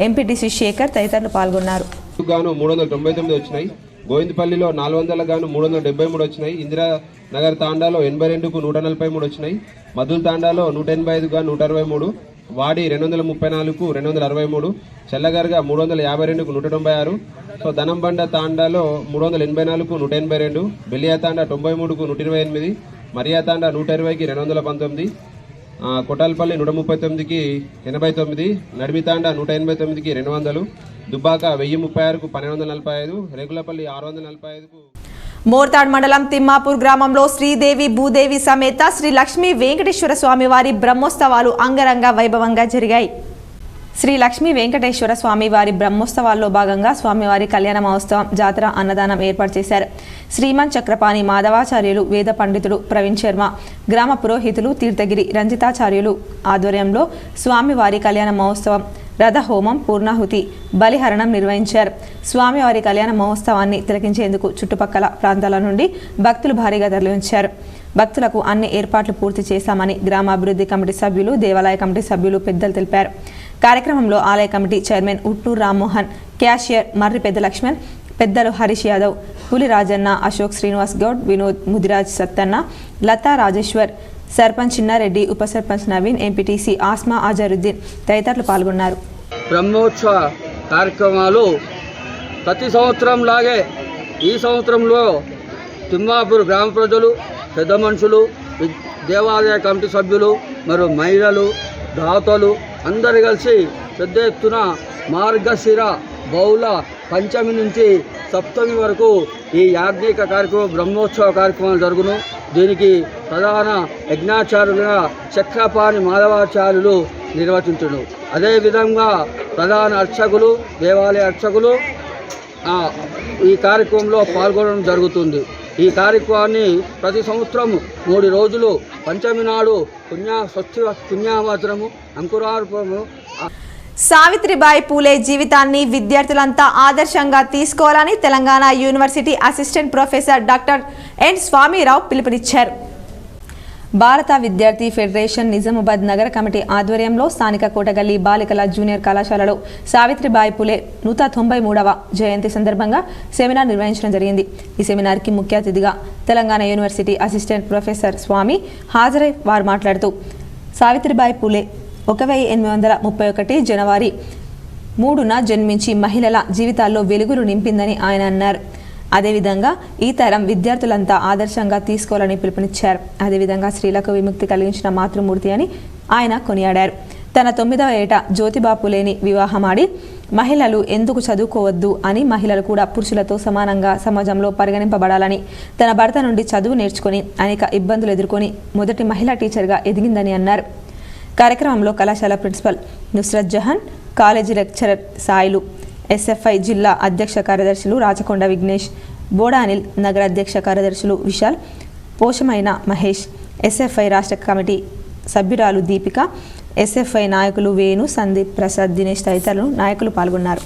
ఎంపీటీసీ శేఖర్ తదితరులు పాల్గొన్నారు. 399 వచ్చినాయి. గోవిందపల్లిలో 400 గాను 373 వచ్చినాయి. ఇందిరా నగర్ తాండాలో 82కు 143 వచ్చినాయి. మధుల్ తాండాలో 185 గా 163, వాడి 234కు 263, చెల్లగర్గా 352కు 196, సో ధనంబండ తాండాలో 384కు 182, బెలియా తాండా 93కు 128, మరియా తాండా 120కి 219, కొటాల్పల్లి 139కి 89, నడిమి తాండా 189కి 200, దుబ్బాక 1036కు 1245, రేగులపల్లి 645కు. మోర్తాడ్ మండలం తిమ్మాపూర్ గ్రామంలో శ్రీదేవి భూదేవి సమేత శ్రీ లక్ష్మీ వెంకటేశ్వర స్వామి వారి బ్రహ్మోత్సవాలు అంగరంగ వైభవంగా జరిగాయి. శ్రీ లక్ష్మీ వెంకటేశ్వర స్వామి వారి బ్రహ్మోత్సవాల్లో భాగంగా స్వామివారి కళ్యాణ మహోత్సవం, జాతర, అన్నదానం ఏర్పాటు చేశారు. శ్రీమాన్ చక్రపాణి మాధవాచార్యులు, వేద పండితుడు ప్రవీణ్ శర్మ, గ్రామ పురోహితులు తీర్థగిరి రంజితాచార్యులు ఆధ్వర్యంలో స్వామివారి కళ్యాణ మహోత్సవం, రథహోమం, పూర్ణాహుతి, బలిహరణం నిర్వహించారు. స్వామివారి కళ్యాణ మహోత్సవాన్ని తిలకించేందుకు చుట్టుపక్కల ప్రాంతాల నుండి భక్తులు భారీగా తరలివచ్చారు. భక్తులకు అన్ని ఏర్పాట్లు పూర్తి చేశామని గ్రామాభివృద్ధి కమిటీ సభ్యులు, దేవాలయ కమిటీ సభ్యులు, పెద్దలు తెలిపారు. కార్యక్రమంలో ఆలయ committee chairman Utnoor Rammohan, cashier Marri పెద్ద లక్ష్మణ్, పెద్దలు హరీష్ యాదవ్, పులి రాజన్న, అశోక్ శ్రీనివాస్ గౌడ్, వినోద్, ముదిరాజ్ సత్తన్న, లతా రాజేశ్వర్, సర్పంచ్ చిన్నారెడ్డి, ఉప సర్పంచ్ నవీన్, ఎంపీటీసీ ఆస్మా అజరుద్దీన్ తదితరులు పాల్గొన్నారు. బ్రహ్మోత్సవ కార్యక్రమాలు ప్రతి సంవత్సరం లాగే ఈ సంవత్సరంలో తిమ్మాపూర్ గ్రామ ప్రజలు, పెద్ద మనుషులు, దేవాలయ కమిటీ సభ్యులు మరియు మహిళలు, దాతలు అందరు కలిసి పెద్ద ఎత్తున మార్గశిర బహుళ పంచమి నుంచి సప్తమి వరకు ఈ యాజ్ఞిక కార్యక్రమం బ్రహ్మోత్సవ కార్యక్రమాలు జరుగును. దీనికి ప్రధాన యజ్ఞాచార్యులుగా చక్రపాణి మాధవాచార్యులు నిర్వహించును. అదేవిధంగా ప్రధాన అర్చకులు, దేవాలయ అర్చకులు ఈ కార్యక్రమంలో పాల్గొనడం జరుగుతుంది. ఈ కార్యక్రమాన్ని ప్రతి సంవత్సరం 3 రోజులు పంచమి నాడు పుణ్యావచనము, అంకురార్పణము. సావిత్రిబాయి పూలే జీవితాన్ని విద్యార్థులంతా ఆదర్శంగా తీసుకోవాలని Telangana university assistant professor doctor N Swamirao పిలుపునిచ్చారు. భారత విద్యార్థి ఫెడరేషన్ నిజామాబాద్ నగర కమిటీ ఆధ్వర్యంలో స్థానిక కోటగల్లి బాలికల జూనియర్ కళాశాలలో సావిత్రిబాయి పూలే 193వ జయంతి సందర్భంగా సెమినార్ నిర్వహించడం జరిగింది. ఈ సెమినార్కి ముఖ్య అతిథిగా తెలంగాణ యూనివర్సిటీ అసిస్టెంట్ ప్రొఫెసర్ స్వామి హాజరై వారు మాట్లాడుతూ సావిత్రిబాయి పూలే 1831 జనవరి 3న జన్మించి మహిళల జీవితాల్లో వెలుగులు నింపిందని ఆయన అన్నారు. అదేవిధంగా ఈ తరం విద్యార్థులంతా ఆదర్శంగా తీసుకోవాలని పిలుపునిచ్చారు. అదేవిధంగా స్త్రీలకు విముక్తి కలిగించిన మాతృమూర్తి అని ఆయన కొనియాడారు. తన 9వ ఏట జ్యోతిబా పూలేని వివాహమాడి మహిళలు ఎందుకు చదువుకోవద్దు అని, మహిళలు కూడా పురుషులతో సమానంగా సమాజంలో పరిగణింపబడాలని, తన భర్త నుండి చదువు నేర్చుకుని అనేక ఇబ్బందులు ఎదుర్కొని మొదటి మహిళా టీచర్గా ఎదిగిందని అన్నారు. కార్యక్రమంలో కళాశాల principal Nusrat Jahan, college lecturer Sailu, SFI జిల్లా అధ్యక్ష కార్యదర్శులు రాచకొండ విఘ్నేష్, బోడా అనిల్, నగర అధ్యక్ష కార్యదర్శులు విశాల్, పోషమైన మహేష్, ఎస్ఎఫ్ఐ రాష్ట్ర కమిటీ సభ్యురాలు దీపిక, ఎస్ఎఫ్ఐ నాయకులు వేణు, సందీప్, ప్రసాద్, దినేష్ తదితరులు నాయకులు పాల్గొన్నారు.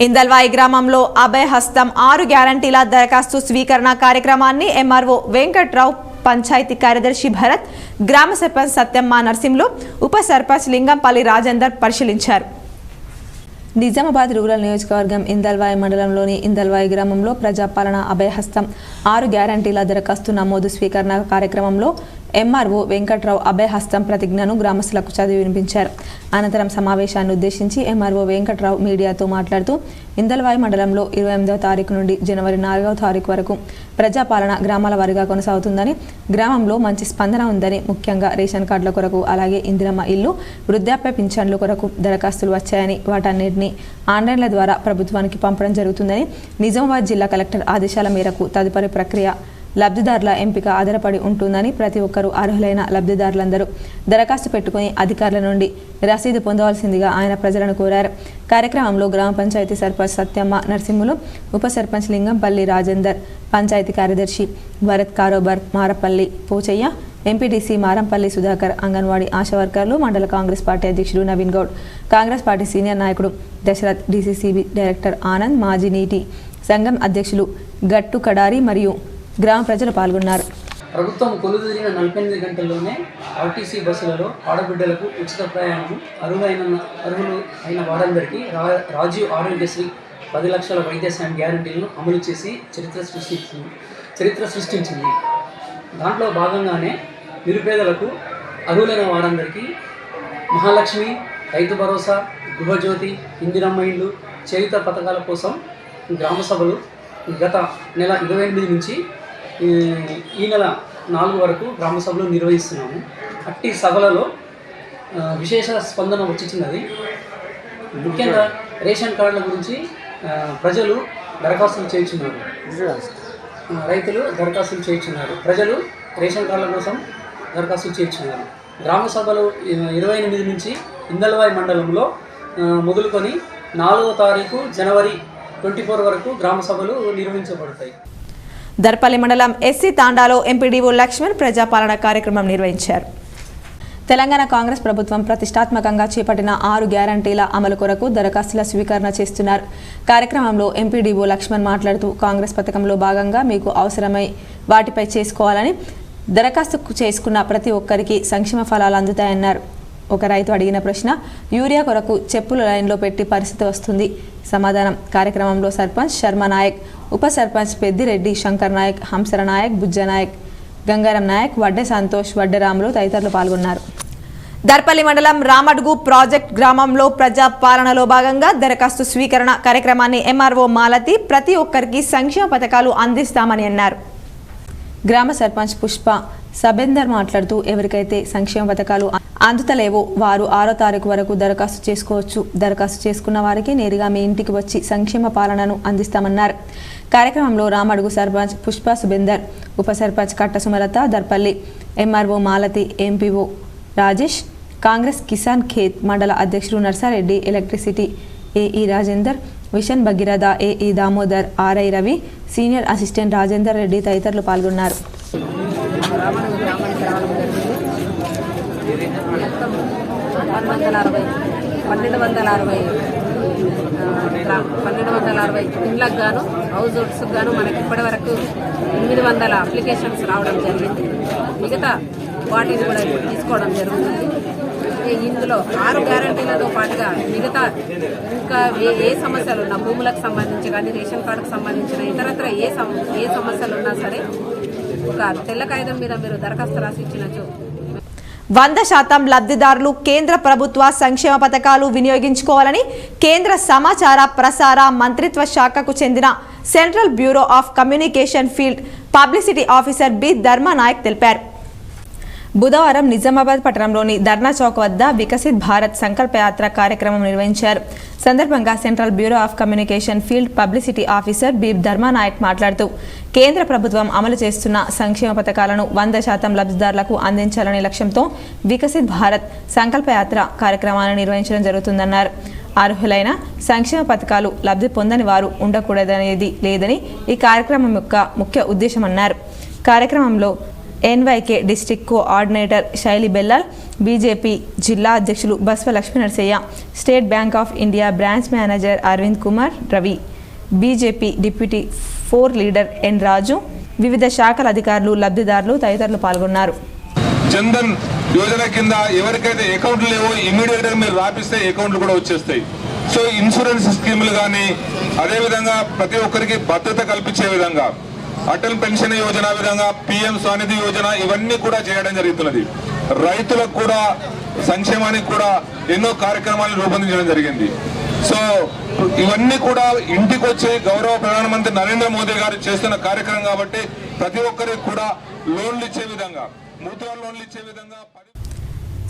ఇందల్వాయి గ్రామంలో అభయ హస్తం 6 గ్యారంటీల దరఖాస్తు స్వీకరణ కార్యక్రమాన్ని ఎంఆర్ఓ వెంకట్రావు పంచాయతీ కార్యదర్శి భరత్, గ్రామ సర్పంచ్ సత్యమ్మ నర్సింహులు, ఉప సర్పంచ్ లింగంపల్లి రాజేందర్ పరిశీలించారు. నిజామాబాద్ రూరల్ నియోజకవర్గం ఇందల్వాయి మండలంలోని ఇందల్వాయి గ్రామంలో ప్రజాపాలన అభయహస్తం 6 గ్యారంటీల దరఖాస్తు నమోదు స్వీకరణ కార్యక్రమంలో ఎంఆర్ఓ వెంకట్రావు అభయహస్తం ప్రతిజ్ఞను గ్రామస్తులకు చదివి వినిపించారు. అనంతరం సమావేశాన్ని ఉద్దేశించి ఎంఆర్ఓ వెంకట్రావు మీడియాతో మాట్లాడుతూ ఇందల్వాయి మండలంలో 28వ తారీఖు నుండి జనవరి 4వ తారీఖు వరకు ప్రజాపాలన గ్రామాల వారీగా కొనసాగుతుందని, గ్రామంలో మంచి స్పందన ఉందని, ముఖ్యంగా రేషన్ కార్డుల కొరకు అలాగే ఇందిరమ్మ ఇల్లు, వృద్ధాప్య పింఛన్ల కొరకు దరఖాస్తులు వచ్చాయని, వాటన్నిటిని ఆన్లైన్ల ద్వారా ప్రభుత్వానికి పంపడం జరుగుతుందని, నిజామాబాద్ జిల్లా కలెక్టర్ ఆదేశాల మేరకు తదుపరి ప్రక్రియ లబ్ధిదారుల ఎంపిక ఆధారపడి ఉంటుందని, ప్రతి ఒక్కరూ అర్హులైన లబ్ధిదారులందరూ దరఖాస్తు పెట్టుకుని అధికారుల నుండి రసీదు పొందవలసిందిగా ఆయన ప్రజలను కోరారు. కార్యక్రమంలో గ్రామ పంచాయతీ సర్పంచ్ సత్యమ్మ నర్సింహులు, ఉప సర్పంచ్ లింగంపల్లి రాజేందర్, పంచాయతీ కార్యదర్శి భరత్ కారోబర్ మారపల్లి పోచయ్య, ఎంపీటీసీ మారంపల్లి సుధాకర్, అంగన్వాడీ ఆశా వర్కర్లు, మండల కాంగ్రెస్ పార్టీ అధ్యక్షుడు నవీన్ గౌడ్, కాంగ్రెస్ పార్టీ సీనియర్ నాయకుడు దశరథ్, డీసీసీబీ డైరెక్టర్ ఆనంద్, మాజీ నీటి సంఘం అధ్యక్షులు గట్టు కడారి మరియు గ్రామ ప్రజలు పాల్గొన్నారు. ప్రభుత్వం కొలుదిరిగిన 48 గంటల్లోనే ఆర్టీసీ బస్సులలో ఆడబిడ్డలకు ఉచిత ప్రయాణం, అర్హులు అయిన వారందరికీ రాజీవ్ ఆరోగ్యశ్రీ 10 లక్షల వైద్య సాయం గ్యారంటీలను అమలు చేసి చరిత్ర సృష్టించింది. దాంట్లో భాగంగానే నిరుపేదలకు, అర్హులైన వారందరికీ మహాలక్ష్మి, రైతు భరోసా, గృహజ్యోతి, ఇందిరమ్మ ఇల్లు, చేయుత పథకాల కోసం గ్రామ సభలు గత నెల 28 నుంచి ఈ నెల 4 వరకు గ్రామ సభలు నిర్వహిస్తున్నాము. అట్టి సభలలో విశేష స్పందన వచ్చినది. ముఖ్యంగా రేషన్ కార్డుల గురించి ప్రజలు దరఖాస్తులు చేయించున్నారు, రైతులు దరఖాస్తులు చేయించున్నారు, ప్రజలు రేషన్ కార్డుల కోసం దరఖాస్తులు చేయించున్నారు. గ్రామ సభలు 28 నుంచి ఇందల్వాయి మండలంలో మొదలుకొని 4వ తారీఖు జనవరి 24 వరకు గ్రామ సభలు నిర్వహించబడతాయి. దర్పల్లి మండలం ఎస్సీ తాండాలో ఎంపీడీఓ లక్ష్మణ్ ప్రజాపాలన కార్యక్రమం నిర్వహించారు. తెలంగాణ కాంగ్రెస్ ప్రభుత్వం ప్రతిష్టాత్మకంగా చేపట్టిన 6 గ్యారంటీల అమలు కొరకు దరఖాస్తుల స్వీకరణ చేస్తున్నారు. కార్యక్రమంలో ఎంపీడీఓ లక్ష్మణ్ మాట్లాడుతూ, కాంగ్రెస్ పథకంలో భాగంగా మీకు అవసరమై వాటిపై చేసుకోవాలని, దరఖాస్తు చేసుకున్న ప్రతి ఒక్కరికి సంక్షేమ ఫలాలు అందుతాయన్నారు. ఒక రైతు అడిగిన ప్రశ్న, యూరియా కొరకు చెప్పులు లైన్లో పెట్టి పరిస్థితి వస్తుంది. సమాధానం కార్యక్రమంలో సర్పంచ్ శర్మ నాయక్, ఉప సర్పంచ్ పెద్దిరెడ్డి, శంకర్ నాయక్, హంసర నాయక్, బుజ్జ నాయక్, గంగారం నాయక్, వడ్డే సంతోష్, వడ్డే రాములు తదితరులు పాల్గొన్నారు. దర్పల్లి మండలం రామడుగు ప్రాజెక్ట్ గ్రామంలో ప్రజాపాలనలో భాగంగా దరఖాస్తు స్వీకరణ కార్యక్రమాన్ని ఎంఆర్ఓ మాలతి ప్రతి ఒక్కరికి సంక్షేమ పథకాలు అందిస్తామని అన్నారు. గ్రామ సర్పంచ్ పుష్ప సబేందర్ మాట్లాడుతూ, ఎవరికైతే సంక్షేమ పథకాలు అందుతలేవో వారు 6వ తారీఖు వరకు దరఖాస్తు చేసుకోవచ్చు. దరఖాస్తు చేసుకున్న వారికి నేరుగా మీ ఇంటికి వచ్చి సంక్షేమ పాలనను అందిస్తామన్నారు. కార్యక్రమంలో రామడుగు సర్పంచ్ పుష్ప సుబేందర్, ఉప sarpanch Katta Sumalatha, Darpalli MRO Malathi, MPO Rajesh, Congress Kisan Khet మండల అధ్యక్షుడు Narsareddy, electricity AE Rajender, mission Bhagiratha, AE Damodar, RI Ravi, senior assistant Rajender Reddy తదితరులు పాల్గొన్నారు. మొత్తం 1260 ఇండ్లకు గాను, హౌస్ హోల్డ్స్కి గాను మనకి ఇప్పటి వరకు 800 అప్లికేషన్స్ రావడం జరిగింది. మిగతా వాటిని కూడా తీసుకోవడం జరుగుతుంది. ఇందులో 6 గ్యారంటీలతో పాటుగా మిగతా ఇంకా ఏ సమస్యలు ఉన్నా, భూములకు సంబంధించి కానీ, రేషన్ కార్డుకు సంబంధించిన ఇతరత్ర ఏ సమస్యలు ఉన్నా సరే ఒక తెల్ల కాగితం మీద మీరు దరఖాస్తు రాసి ఇచ్చినచో 100% లబ్ధిదారులు కేంద్ర ప్రభుత్వ సంక్షేమ పథకాలు వినియోగించుకోవాలని కేంద్ర సమాచార ప్రసార మంత్రిత్వ శాఖకు చెందిన central bureau of communication field publicity officer B Dharma Nayak తెలిపారు. బుధవారం నిజామాబాద్ పట్టణంలోని ధర్నా చౌక్ వద్ద వికసిత్ భారత్ సంకల్ప యాత్ర కార్యక్రమం నిర్వహించారు. సందర్భంగా central bureau of communication field publicity officer B Dharma Nayak మాట్లాడుతూ, కేంద్ర ప్రభుత్వం అమలు చేస్తున్న సంక్షేమ పథకాలను 100% లబ్ధిదారులకు అందించాలనే లక్ష్యంతో వికసిత్ భారత్ సంకల్ప యాత్ర కార్యక్రమాన్ని నిర్వహించడం జరుగుతుందన్నారు. అర్హులైన సంక్షేమ పథకాలు లబ్ధి పొందని వారు ఉండకూడదనేది లేదని ఈ కార్యక్రమం యొక్క ముఖ్య ఉద్దేశమన్నారు. కార్యక్రమంలో ఎన్వైకే డిస్ట్రిక్ట్ కోఆర్డినేటర్ శైలి బెల్లాల్, బీజేపీ జిల్లా అధ్యక్షులు Baswa Lakshmi Narasaiah, State Bank of India branch manager Arvind Kumar Ravi, BJP deputy 4 leader N Raju, వివిధ శాఖల అధికారులు, లబ్ధిదారులు తదితరులు పాల్గొన్నారు. జన్ధన్ యోజన కింద ఎవరికైతే అకౌంట్లు లేవో ఇమీడియట్గా మీరు రాపిస్తే అకౌంట్లు కూడా వచ్చేస్తాయి. సో ఇన్సూరెన్స్ స్కీములు కానీ అదేవిధంగా ప్రతి ఒక్కరికి భద్రత కల్పించే విధంగా అటల్ పెన్షన్ యోజన విధంగా పిఎం స్వనిధి యోజన ఇవన్నీ కూడా చేయడం జరుగుతున్నది. రైతులకు కూడా సంక్షేమానికి కూడా ఎన్నో కార్యక్రమాలను రూపొందించడం జరిగింది. సో ఇవన్నీ కూడా ఇంటికి వచ్చి గౌరవ ప్రధానమంత్రి నరేంద్ర మోదీ గారు చేస్తున్న కార్యక్రమం కాబట్టి ప్రతి ఒక్కరికి కూడా లోన్లు ఇచ్చే విధంగా, ముద్రా లోన్లు ఇచ్చే విధంగా.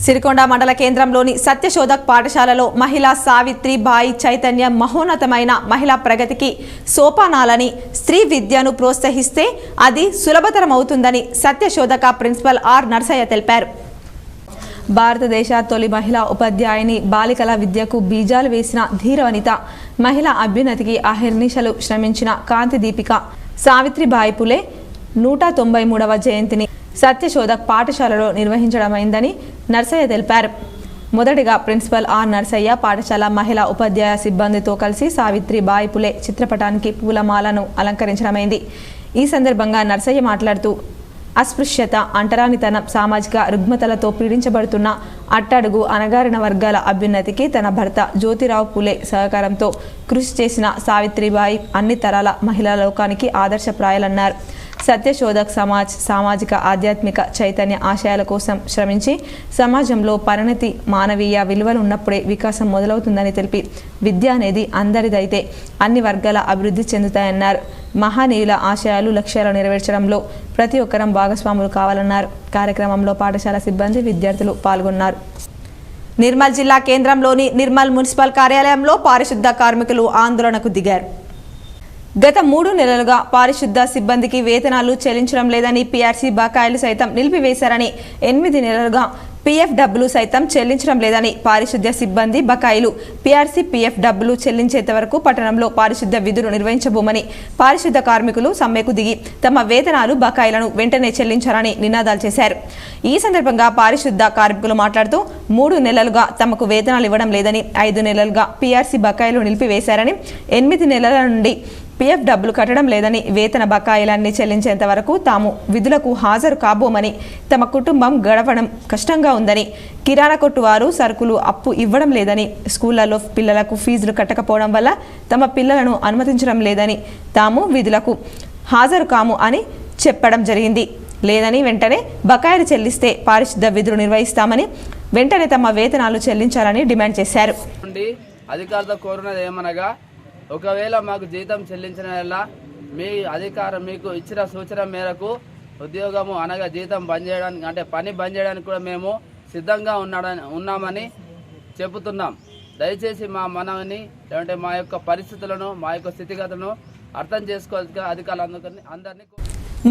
సిరికొండ మండల కేంద్రంలోని సత్యశోధక్ పాఠశాలలో మహిళా సావిత్రిబాయి చైతన్య మహోన్నతమైన మహిళా ప్రగతికి సోపానాలని, స్త్రీ విద్యను ప్రోత్సహిస్తే అది సులభతరమవుతుందని సత్యశోధక ప్రిన్సిపల్ ఆర్ నర్సయ్య తెలిపారు. భారతదేశ తొలి మహిళా ఉపాధ్యాయుని, బాలికల విద్యకు బీజాలు వేసిన ధీరవనిత, మహిళా అభ్యున్నతికి అహర్నిశలు శ్రమించిన కాంతి దీపిక సావిత్రిబాయి పులే 193వ జయంతిని సత్యశోధక్ పాఠశాలలో నిర్వహించడమైందని నర్సయ్య తెలిపారు. మొదటిగా ప్రిన్సిపల్ ఆర్ నర్సయ్య పాఠశాల మహిళా ఉపాధ్యాయ సిబ్బందితో కలిసి సావిత్రిబాయి పులే చిత్రపటానికి పూలమాలను అలంకరించడమైంది. ఈ సందర్భంగా నర్సయ్య మాట్లాడుతూ అస్పృశ్యత, అంటరానితనం, సామాజిక రుగ్మతలతో పీడించబడుతున్న అట్టడుగు అణగారిన వర్గాల అభ్యున్నతికి తన భర్త జ్యోతిరావు పులే సహకారంతో కృషి చేసిన సావిత్రిబాయి అన్ని తరాల మహిళా లోకానికి ఆదర్శప్రాయాలన్నారు. సత్యశోధక్ సమాజ్ సామాజిక ఆధ్యాత్మిక చైతన్య ఆశయాల కోసం శ్రమించి సమాజంలో పరిణతి, మానవీయ విలువలు ఉన్నప్పుడే వికాసం మొదలవుతుందని తెలిపి విద్య అనేది అందరిదైతే అన్ని వర్గాల అభివృద్ధి చెందుతాయన్నారు. మహానీయుల ఆశయాలు, లక్ష్యాలు నెరవేర్చడంలో ప్రతి ఒక్కరం భాగస్వాములు కావాలన్నారు. కార్యక్రమంలో పాఠశాల సిబ్బంది, విద్యార్థులు పాల్గొన్నారు. నిర్మల్ జిల్లా కేంద్రంలోని నిర్మల్ మున్సిపల్ కార్యాలయంలో పారిశుద్ధ కార్మికులు ఆందోళనకు దిగారు. గత 3 నెలలుగా పారిశుద్ధ సిబ్బందికి వేతనాలు చెల్లించడం లేదని, పీఆర్సీ బకాయిలు సైతం నిలిపివేశారని, 8 నెలలుగా పీఎఫ్ డబ్బులు సైతం చెల్లించడం లేదని, పారిశుద్ధ్య సిబ్బంది బకాయిలు, పీఆర్సీ పీఎఫ్ డబ్బులు చెల్లించేంత వరకు పట్టణంలో పారిశుద్ధ విధులు నిర్వహించబోమని పారిశుద్ధ కార్మికులు సమ్మెకు దిగి తమ వేతనాలు, బకాయిలను వెంటనే చెల్లించాలని నినాదాలు చేశారు. ఈ సందర్భంగా పారిశుద్ధ కార్మికులు మాట్లాడుతూ 3 నెలలుగా తమకు వేతనాలు ఇవ్వడం లేదని, 5 నెలలుగా పీఆర్సీ బకాయిలు నిలిపివేశారని, 8 నెలల నుండి పీఎఫ్ డబ్బులు కట్టడం లేదని, వేతన బకాయిలన్నీ చెల్లించేంత వరకు తాము విధులకు హాజరు కాబోమని, తమ కుటుంబం గడవడం కష్టంగా ఉందని, కిరాణా కొట్టు వారు సరుకులు అప్పు ఇవ్వడం లేదని, స్కూళ్లలో పిల్లలకు ఫీజులు కట్టకపోవడం వల్ల తమ పిల్లలను అనుమతించడం లేదని, తాము విధులకు హాజరు కాము అని చెప్పడం జరిగింది. లేదని, వెంటనే బకాయిలు చెల్లిస్తే పారిశుద్ధ విధులు నిర్వహిస్తామని, వెంటనే తమ వేతనాలు చెల్లించాలని డిమాండ్ చేశారు. అధికారులతో కోరినది ఏమనగా, ఒకవేళ మాకు జీతం చెల్లించిన వల్ల మీ అధికారం మీకు ఇచ్చిన సూచన మేరకు ఉద్యోగము అనగా జీతం బంద్ చేయడానికి, అంటే పని బంద్ చేయడానికి కూడా మేము సిద్ధంగా ఉన్నామని చెబుతున్నాం. దయచేసి మా మనవిని, లేదంటే మా యొక్క పరిస్థితులను, మా యొక్క స్థితిగతులను అర్థం చేసుకోవాల్సి అందరినీ.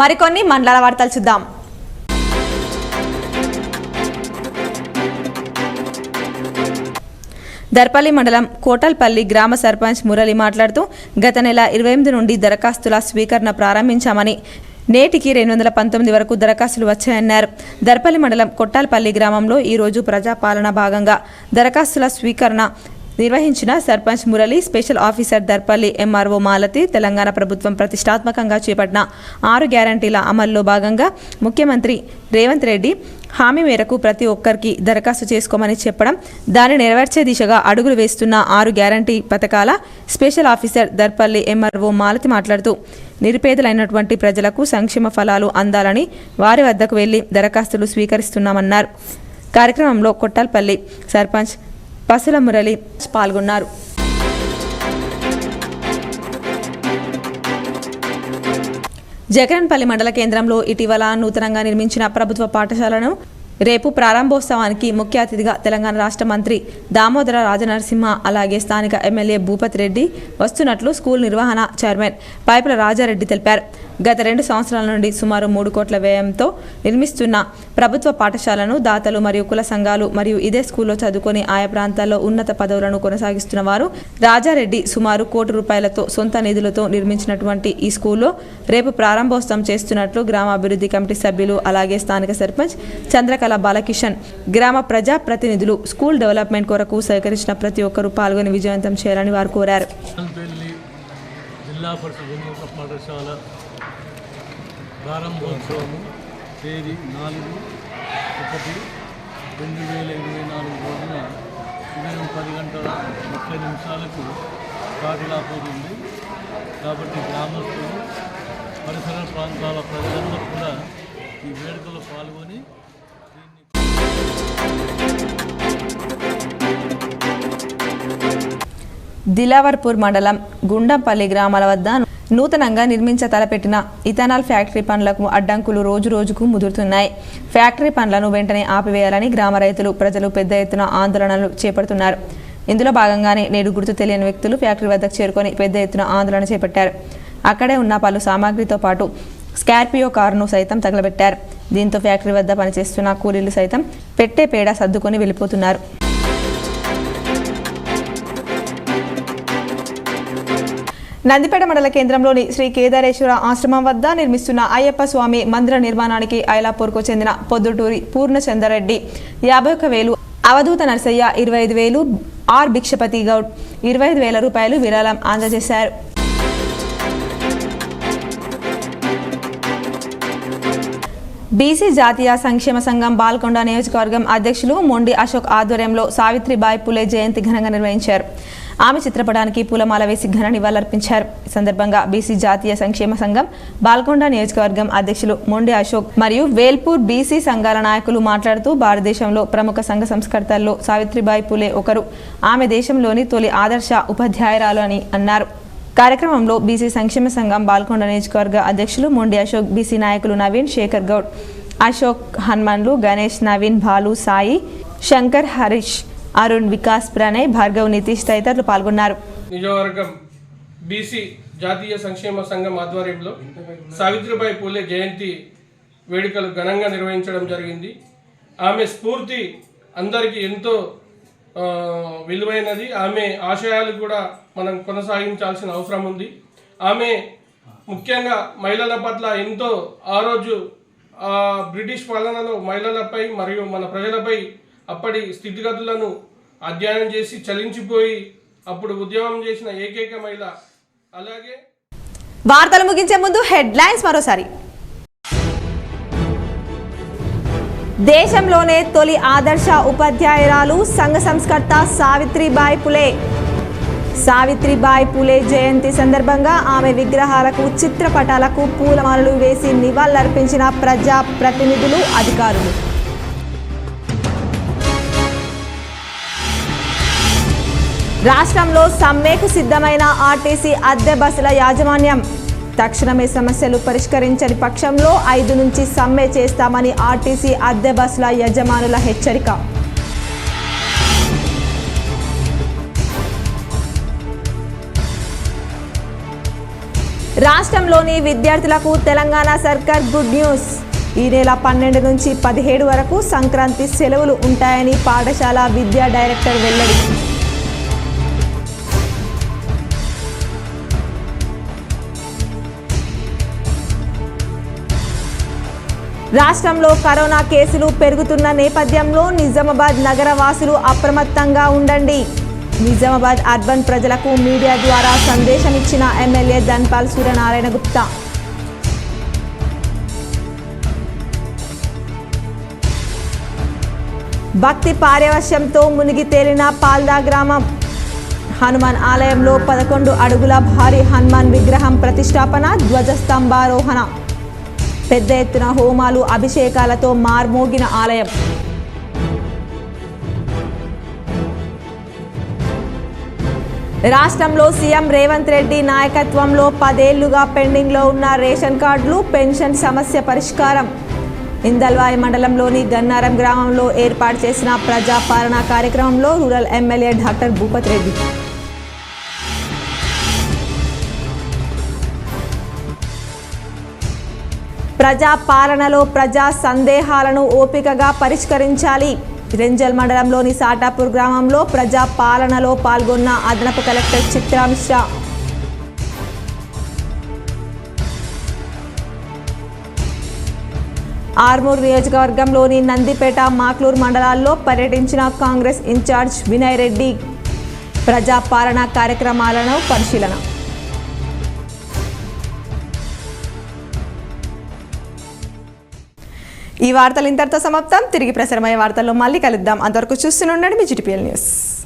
మరికొన్ని మండల వార్తలు చూద్దాం. దర్పల్లి మండలం కోటల్పల్లి గ్రామ సర్పంచ్ మురళి మాట్లాడుతూ గత నెల 28 నుండి దరఖాస్తుల స్వీకరణ ప్రారంభించామని, నేటికి 219 వరకు దరఖాస్తులు వచ్చాయన్నారు. దర్పల్లి మండలం కొట్టాల్పల్లి గ్రామంలో ఈరోజు ప్రజాపాలన భాగంగా దరఖాస్తుల స్వీకరణ నిర్వహించిన sarpanch Murali, special officer Darpalli MRO Malathi, Telangana ప్రభుత్వం ప్రతిష్టాత్మకంగా చేపట్టిన 6 గ్యారంటీల అమల్లో భాగంగా ముఖ్యమంత్రి రేవంత్ రెడ్డి హామీ మేరకు ప్రతి ఒక్కరికి దరఖాస్తు చేసుకోమని చెప్పడం, దాన్ని నెరవేర్చే దిశగా అడుగులు వేస్తున్న 6 గ్యారంటీ పథకాల special officer Darpalli MRO Malathi మాట్లాడుతూ నిరుపేదలైనటువంటి ప్రజలకు సంక్షేమ ఫలాలు అందాలని వారి వద్దకు వెళ్లి దరఖాస్తులు స్వీకరిస్తున్నామన్నారు. కార్యక్రమంలో కొట్టాల్పల్లి సర్పంచ్ పసుల మురళి పాల్గొన్నారు. జగన్పల్లి మండల కేంద్రంలో ఇటీవల నూతనంగా నిర్మించిన ప్రభుత్వ పాఠశాలను రేపు ప్రారంభోత్సవానికి ముఖ్య అతిథిగా తెలంగాణ రాష్ట్ర మంత్రి దామోదర రాజనరసింహ, అలాగే స్థానిక ఎమ్మెల్యే భూపతి రెడ్డి వస్తున్నట్లు స్కూల్ నిర్వహణ చైర్మన్ పైపుల రాజారెడ్డి తెలిపారు. గత 2 సంవత్సరాల నుండి సుమారు 3 కోట్ల వ్యయంతో నిర్మిస్తున్న ప్రభుత్వ పాఠశాలను దాతలు మరియు కుల సంఘాలు మరియు ఇదే స్కూల్లో చదువుకొని ఆయా ప్రాంతాల్లో ఉన్నత పదవులను కొనసాగిస్తున్న వారు రాజారెడ్డి సుమారు 1 కోటి రూపాయలతో సొంత నిధులతో నిర్మించినటువంటి ఈ స్కూల్లో రేపు ప్రారంభోత్సవం చేస్తున్నట్లు గ్రామ అభివృద్ధి కమిటీ సభ్యులు, అలాగే స్థానిక సర్పంచ్ చంద్రకళ బాలకిషన్, గ్రామ ప్రజా ప్రతినిధులు స్కూల్ డెవలప్మెంట్ కొరకు సహకరించిన ప్రతి ఒక్కరూ పాల్గొని విజయవంతం చేయాలని వారు కోరారు. ప్రారంభోత్సవము తేదీ 4/1/2024 రోజున ఉదయం 10:30 స్టార్ట్ కాబోతుంది. కాబట్టి గ్రామస్తులు పరిసర ప్రాంతాల ప్రజలందరూ కూడా ఈ వేడుకలో పాల్గొని దిలావర్పూర్ మండలం గుండంపల్లి గ్రామాల వద్ద నూతనంగా తలపెట్టిన ఇథనాల్ ఫ్యాక్టరీ పనులకు అడ్డంకులు రోజురోజుకు ముదురుతున్నాయి. ఫ్యాక్టరీ పనులను వెంటనే ఆపివేయాలని గ్రామ రైతులు, ప్రజలు పెద్ద ఎత్తున ఆందోళనలు చేపడుతున్నారు. ఇందులో భాగంగానే నేడు గుర్తు తెలియని వ్యక్తులు ఫ్యాక్టరీ వద్దకు చేరుకొని పెద్ద ఎత్తున ఆందోళన చేపట్టారు. అక్కడే ఉన్న పలు సామాగ్రితో పాటు స్కార్పియో కారును సైతం తగలబెట్టారు. దీంతో ఫ్యాక్టరీ వద్ద పనిచేస్తున్న కూలీలు సైతం పెట్టే పేడ సర్దుకొని వెళ్ళిపోతున్నారు. నందిపేట మండల కేంద్రంలోని శ్రీ కేదారేశ్వర ఆశ్రమం వద్ద నిర్మిస్తున్న అయ్యప్ప స్వామి మందిర నిర్మాణానికి ఐలాపూర్కు చెందిన పొద్దుటూరి పూర్ణచంద్రరెడ్డి 51,000, అవధూత నర్సయ్య 25,000, ఆర్ భిక్షపతి గౌడ్ 25,000 రూపాయలు విరాళం అందజేశారు. బీసీ జాతీయ సంక్షేమ సంఘం బాల్కొండ నియోజకవర్గం అధ్యక్షులు మొండి అశోక్ ఆధ్వర్యంలో సావిత్రిబాయి పులే జయంతి ఘనంగా నిర్వహించారు. ఆమె చిత్రపటానికి పూలమాల వేసి ఘన నివాళులర్పించారు. ఈ సందర్భంగా బీసీ జాతీయ సంక్షేమ సంఘం బాల్కొండ నియోజకవర్గం అధ్యక్షులు మొండి అశోక్ మరియు వేల్పూర్ బీసీ సంఘాల నాయకులు మాట్లాడుతూ భారతదేశంలో ప్రముఖ సంఘ సంస్కర్తల్లో సావిత్రిబాయి పులే ఒకరు. ఆమె దేశంలోని తొలి ఆదర్శ ఉపాధ్యాయురాలు అని అన్నారు. కార్యక్రమంలో బీసీ సంక్షేమ సంఘం బాల్కొండ నియోజకవర్గ అధ్యక్షులు మొండి అశోక్, బీసీ నాయకులు నవీన్, శేఖర్ గౌడ్, అశోక్, హనుమన్లు, గణేష్, నవీన్, బాలు, సాయి, శంకర్, హరీష్, అరుణ్, వికాస్, ప్రణయ్, భార్గవ్, నితీష్ తదితరులు పాల్గొన్నారు. నియోజకవర్గం బీసీ జాతీయ సంక్షేమ సంఘం ఆధ్వర్యంలో సావిత్రిబాయి పూలే జయంతి వేడుకలు ఘనంగా నిర్వహించడం జరిగింది. ఆమె స్ఫూర్తి అందరికీ ఎంతో విలువైనది. ఆమె ఆశయాలు కూడా మనం కొనసాగించాల్సిన అవసరం ఉంది. ఆమె ముఖ్యంగా మహిళల పట్ల ఎంతో ఆ రోజు బ్రిటిష్ పాలనలో మహిళలపై మరియు మన ప్రజలపై అప్పటి స్థితిగతులను అధ్యయనం చేసి చలించిపోయి అప్పుడు ఉద్యమం చేసిన ఏకైక మహిళ. అలాగే వార్తలు ముగించే ముందు హెడ్లైన్స్ మరోసారి. దేశంలోనే తొలి ఆదర్శ ఉపాధ్యాయురాలు సంఘ సంస్కర్త సావిత్రిబాయి పులే. సావిత్రిబాయి పులే జయంతి సందర్భంగా ఆమె విగ్రహాలకు, చిత్రపటాలకు పూలమాలలు వేసి నివాళులర్పించిన ప్రజా ప్రతినిధులు, అధికారులు. రాష్ట్రంలో సమ్మెకు సిద్ధమైన ఆర్టీసీ అద్దె బస్సుల యాజమాన్యం. తక్షణమే సమస్యలు పరిష్కరించని పక్షంలో 5 నుంచి సమ్మె చేస్తామని ఆర్టీసీ అద్దె బస్సుల యజమానుల హెచ్చరిక. రాష్ట్రంలోని విద్యార్థులకు తెలంగాణ సర్కార్ గుడ్ న్యూస్. ఈ నెల 12 నుంచి 17 వరకు సంక్రాంతి సెలవులు ఉంటాయని పాఠశాల విద్యా డైరెక్టర్ వెల్లడి. రాష్ట్రంలో కరోనా కేసులు పెరుగుతున్న నేపథ్యంలో నిజామాబాద్ నగర వాసులు అప్రమత్తంగా ఉండండి. నిజామాబాద్ అర్బన్ ప్రజలకు మీడియా ద్వారా సందేశం ఇచ్చిన ఎమ్మెల్యే ధన్పాల్ సూర్యనారాయణ గుప్తా. భక్తి పారవశ్యంతో మునిగి తేలిన పాల్దా గ్రామం. హనుమాన్ ఆలయంలో 11 అడుగుల భారీ హనుమాన్ విగ్రహం ప్రతిష్టాపన, ధ్వజస్తంభారోహణ. పెద్ద ఎత్తున హోమాలు, అభిషేకాలతో మార్మోగిన ఆలయం. రాష్ట్రంలో సీఎం రేవంత్ రెడ్డి నాయకత్వంలో 10 ఏళ్లుగా పెండింగ్లో ఉన్న రేషన్ కార్డులు, పెన్షన్ సమస్య పరిష్కారం. ఇందల్వాయి మండలంలోని గన్నారం గ్రామంలో ఏర్పాటు చేసిన ప్రజాపాలన కార్యక్రమంలో rural MLA doctor Bhupath Reddy. ప్రజా పాలనలో ప్రజా సందేహాలను ఓపికగా పరిష్కరించాలి. రెంజల్ మండలంలోని సాటాపూర్ గ్రామంలో ప్రజా పాలనలో పాల్గొన్న అదనపు కలెక్టర్ చిత్రా మిశ్రా. ఆర్మూర్ నియోజకవర్గంలోని నందిపేట, మాక్లూర్ మండలాల్లో పర్యటించిన కాంగ్రెస్ ఇన్ఛార్జ్ వినయ్ రెడ్డి. ప్రజా పాలన కార్యక్రమాలను పరిశీలన. ఈ వార్తలు ఇంతటితో సమాప్తం. తిరిగి ప్రసారమయ్యే వార్తల్లో మళ్ళీ కలుద్దాం. అంతవరకు చూస్తూనే ఉండండి మీ GTPL న్యూస్.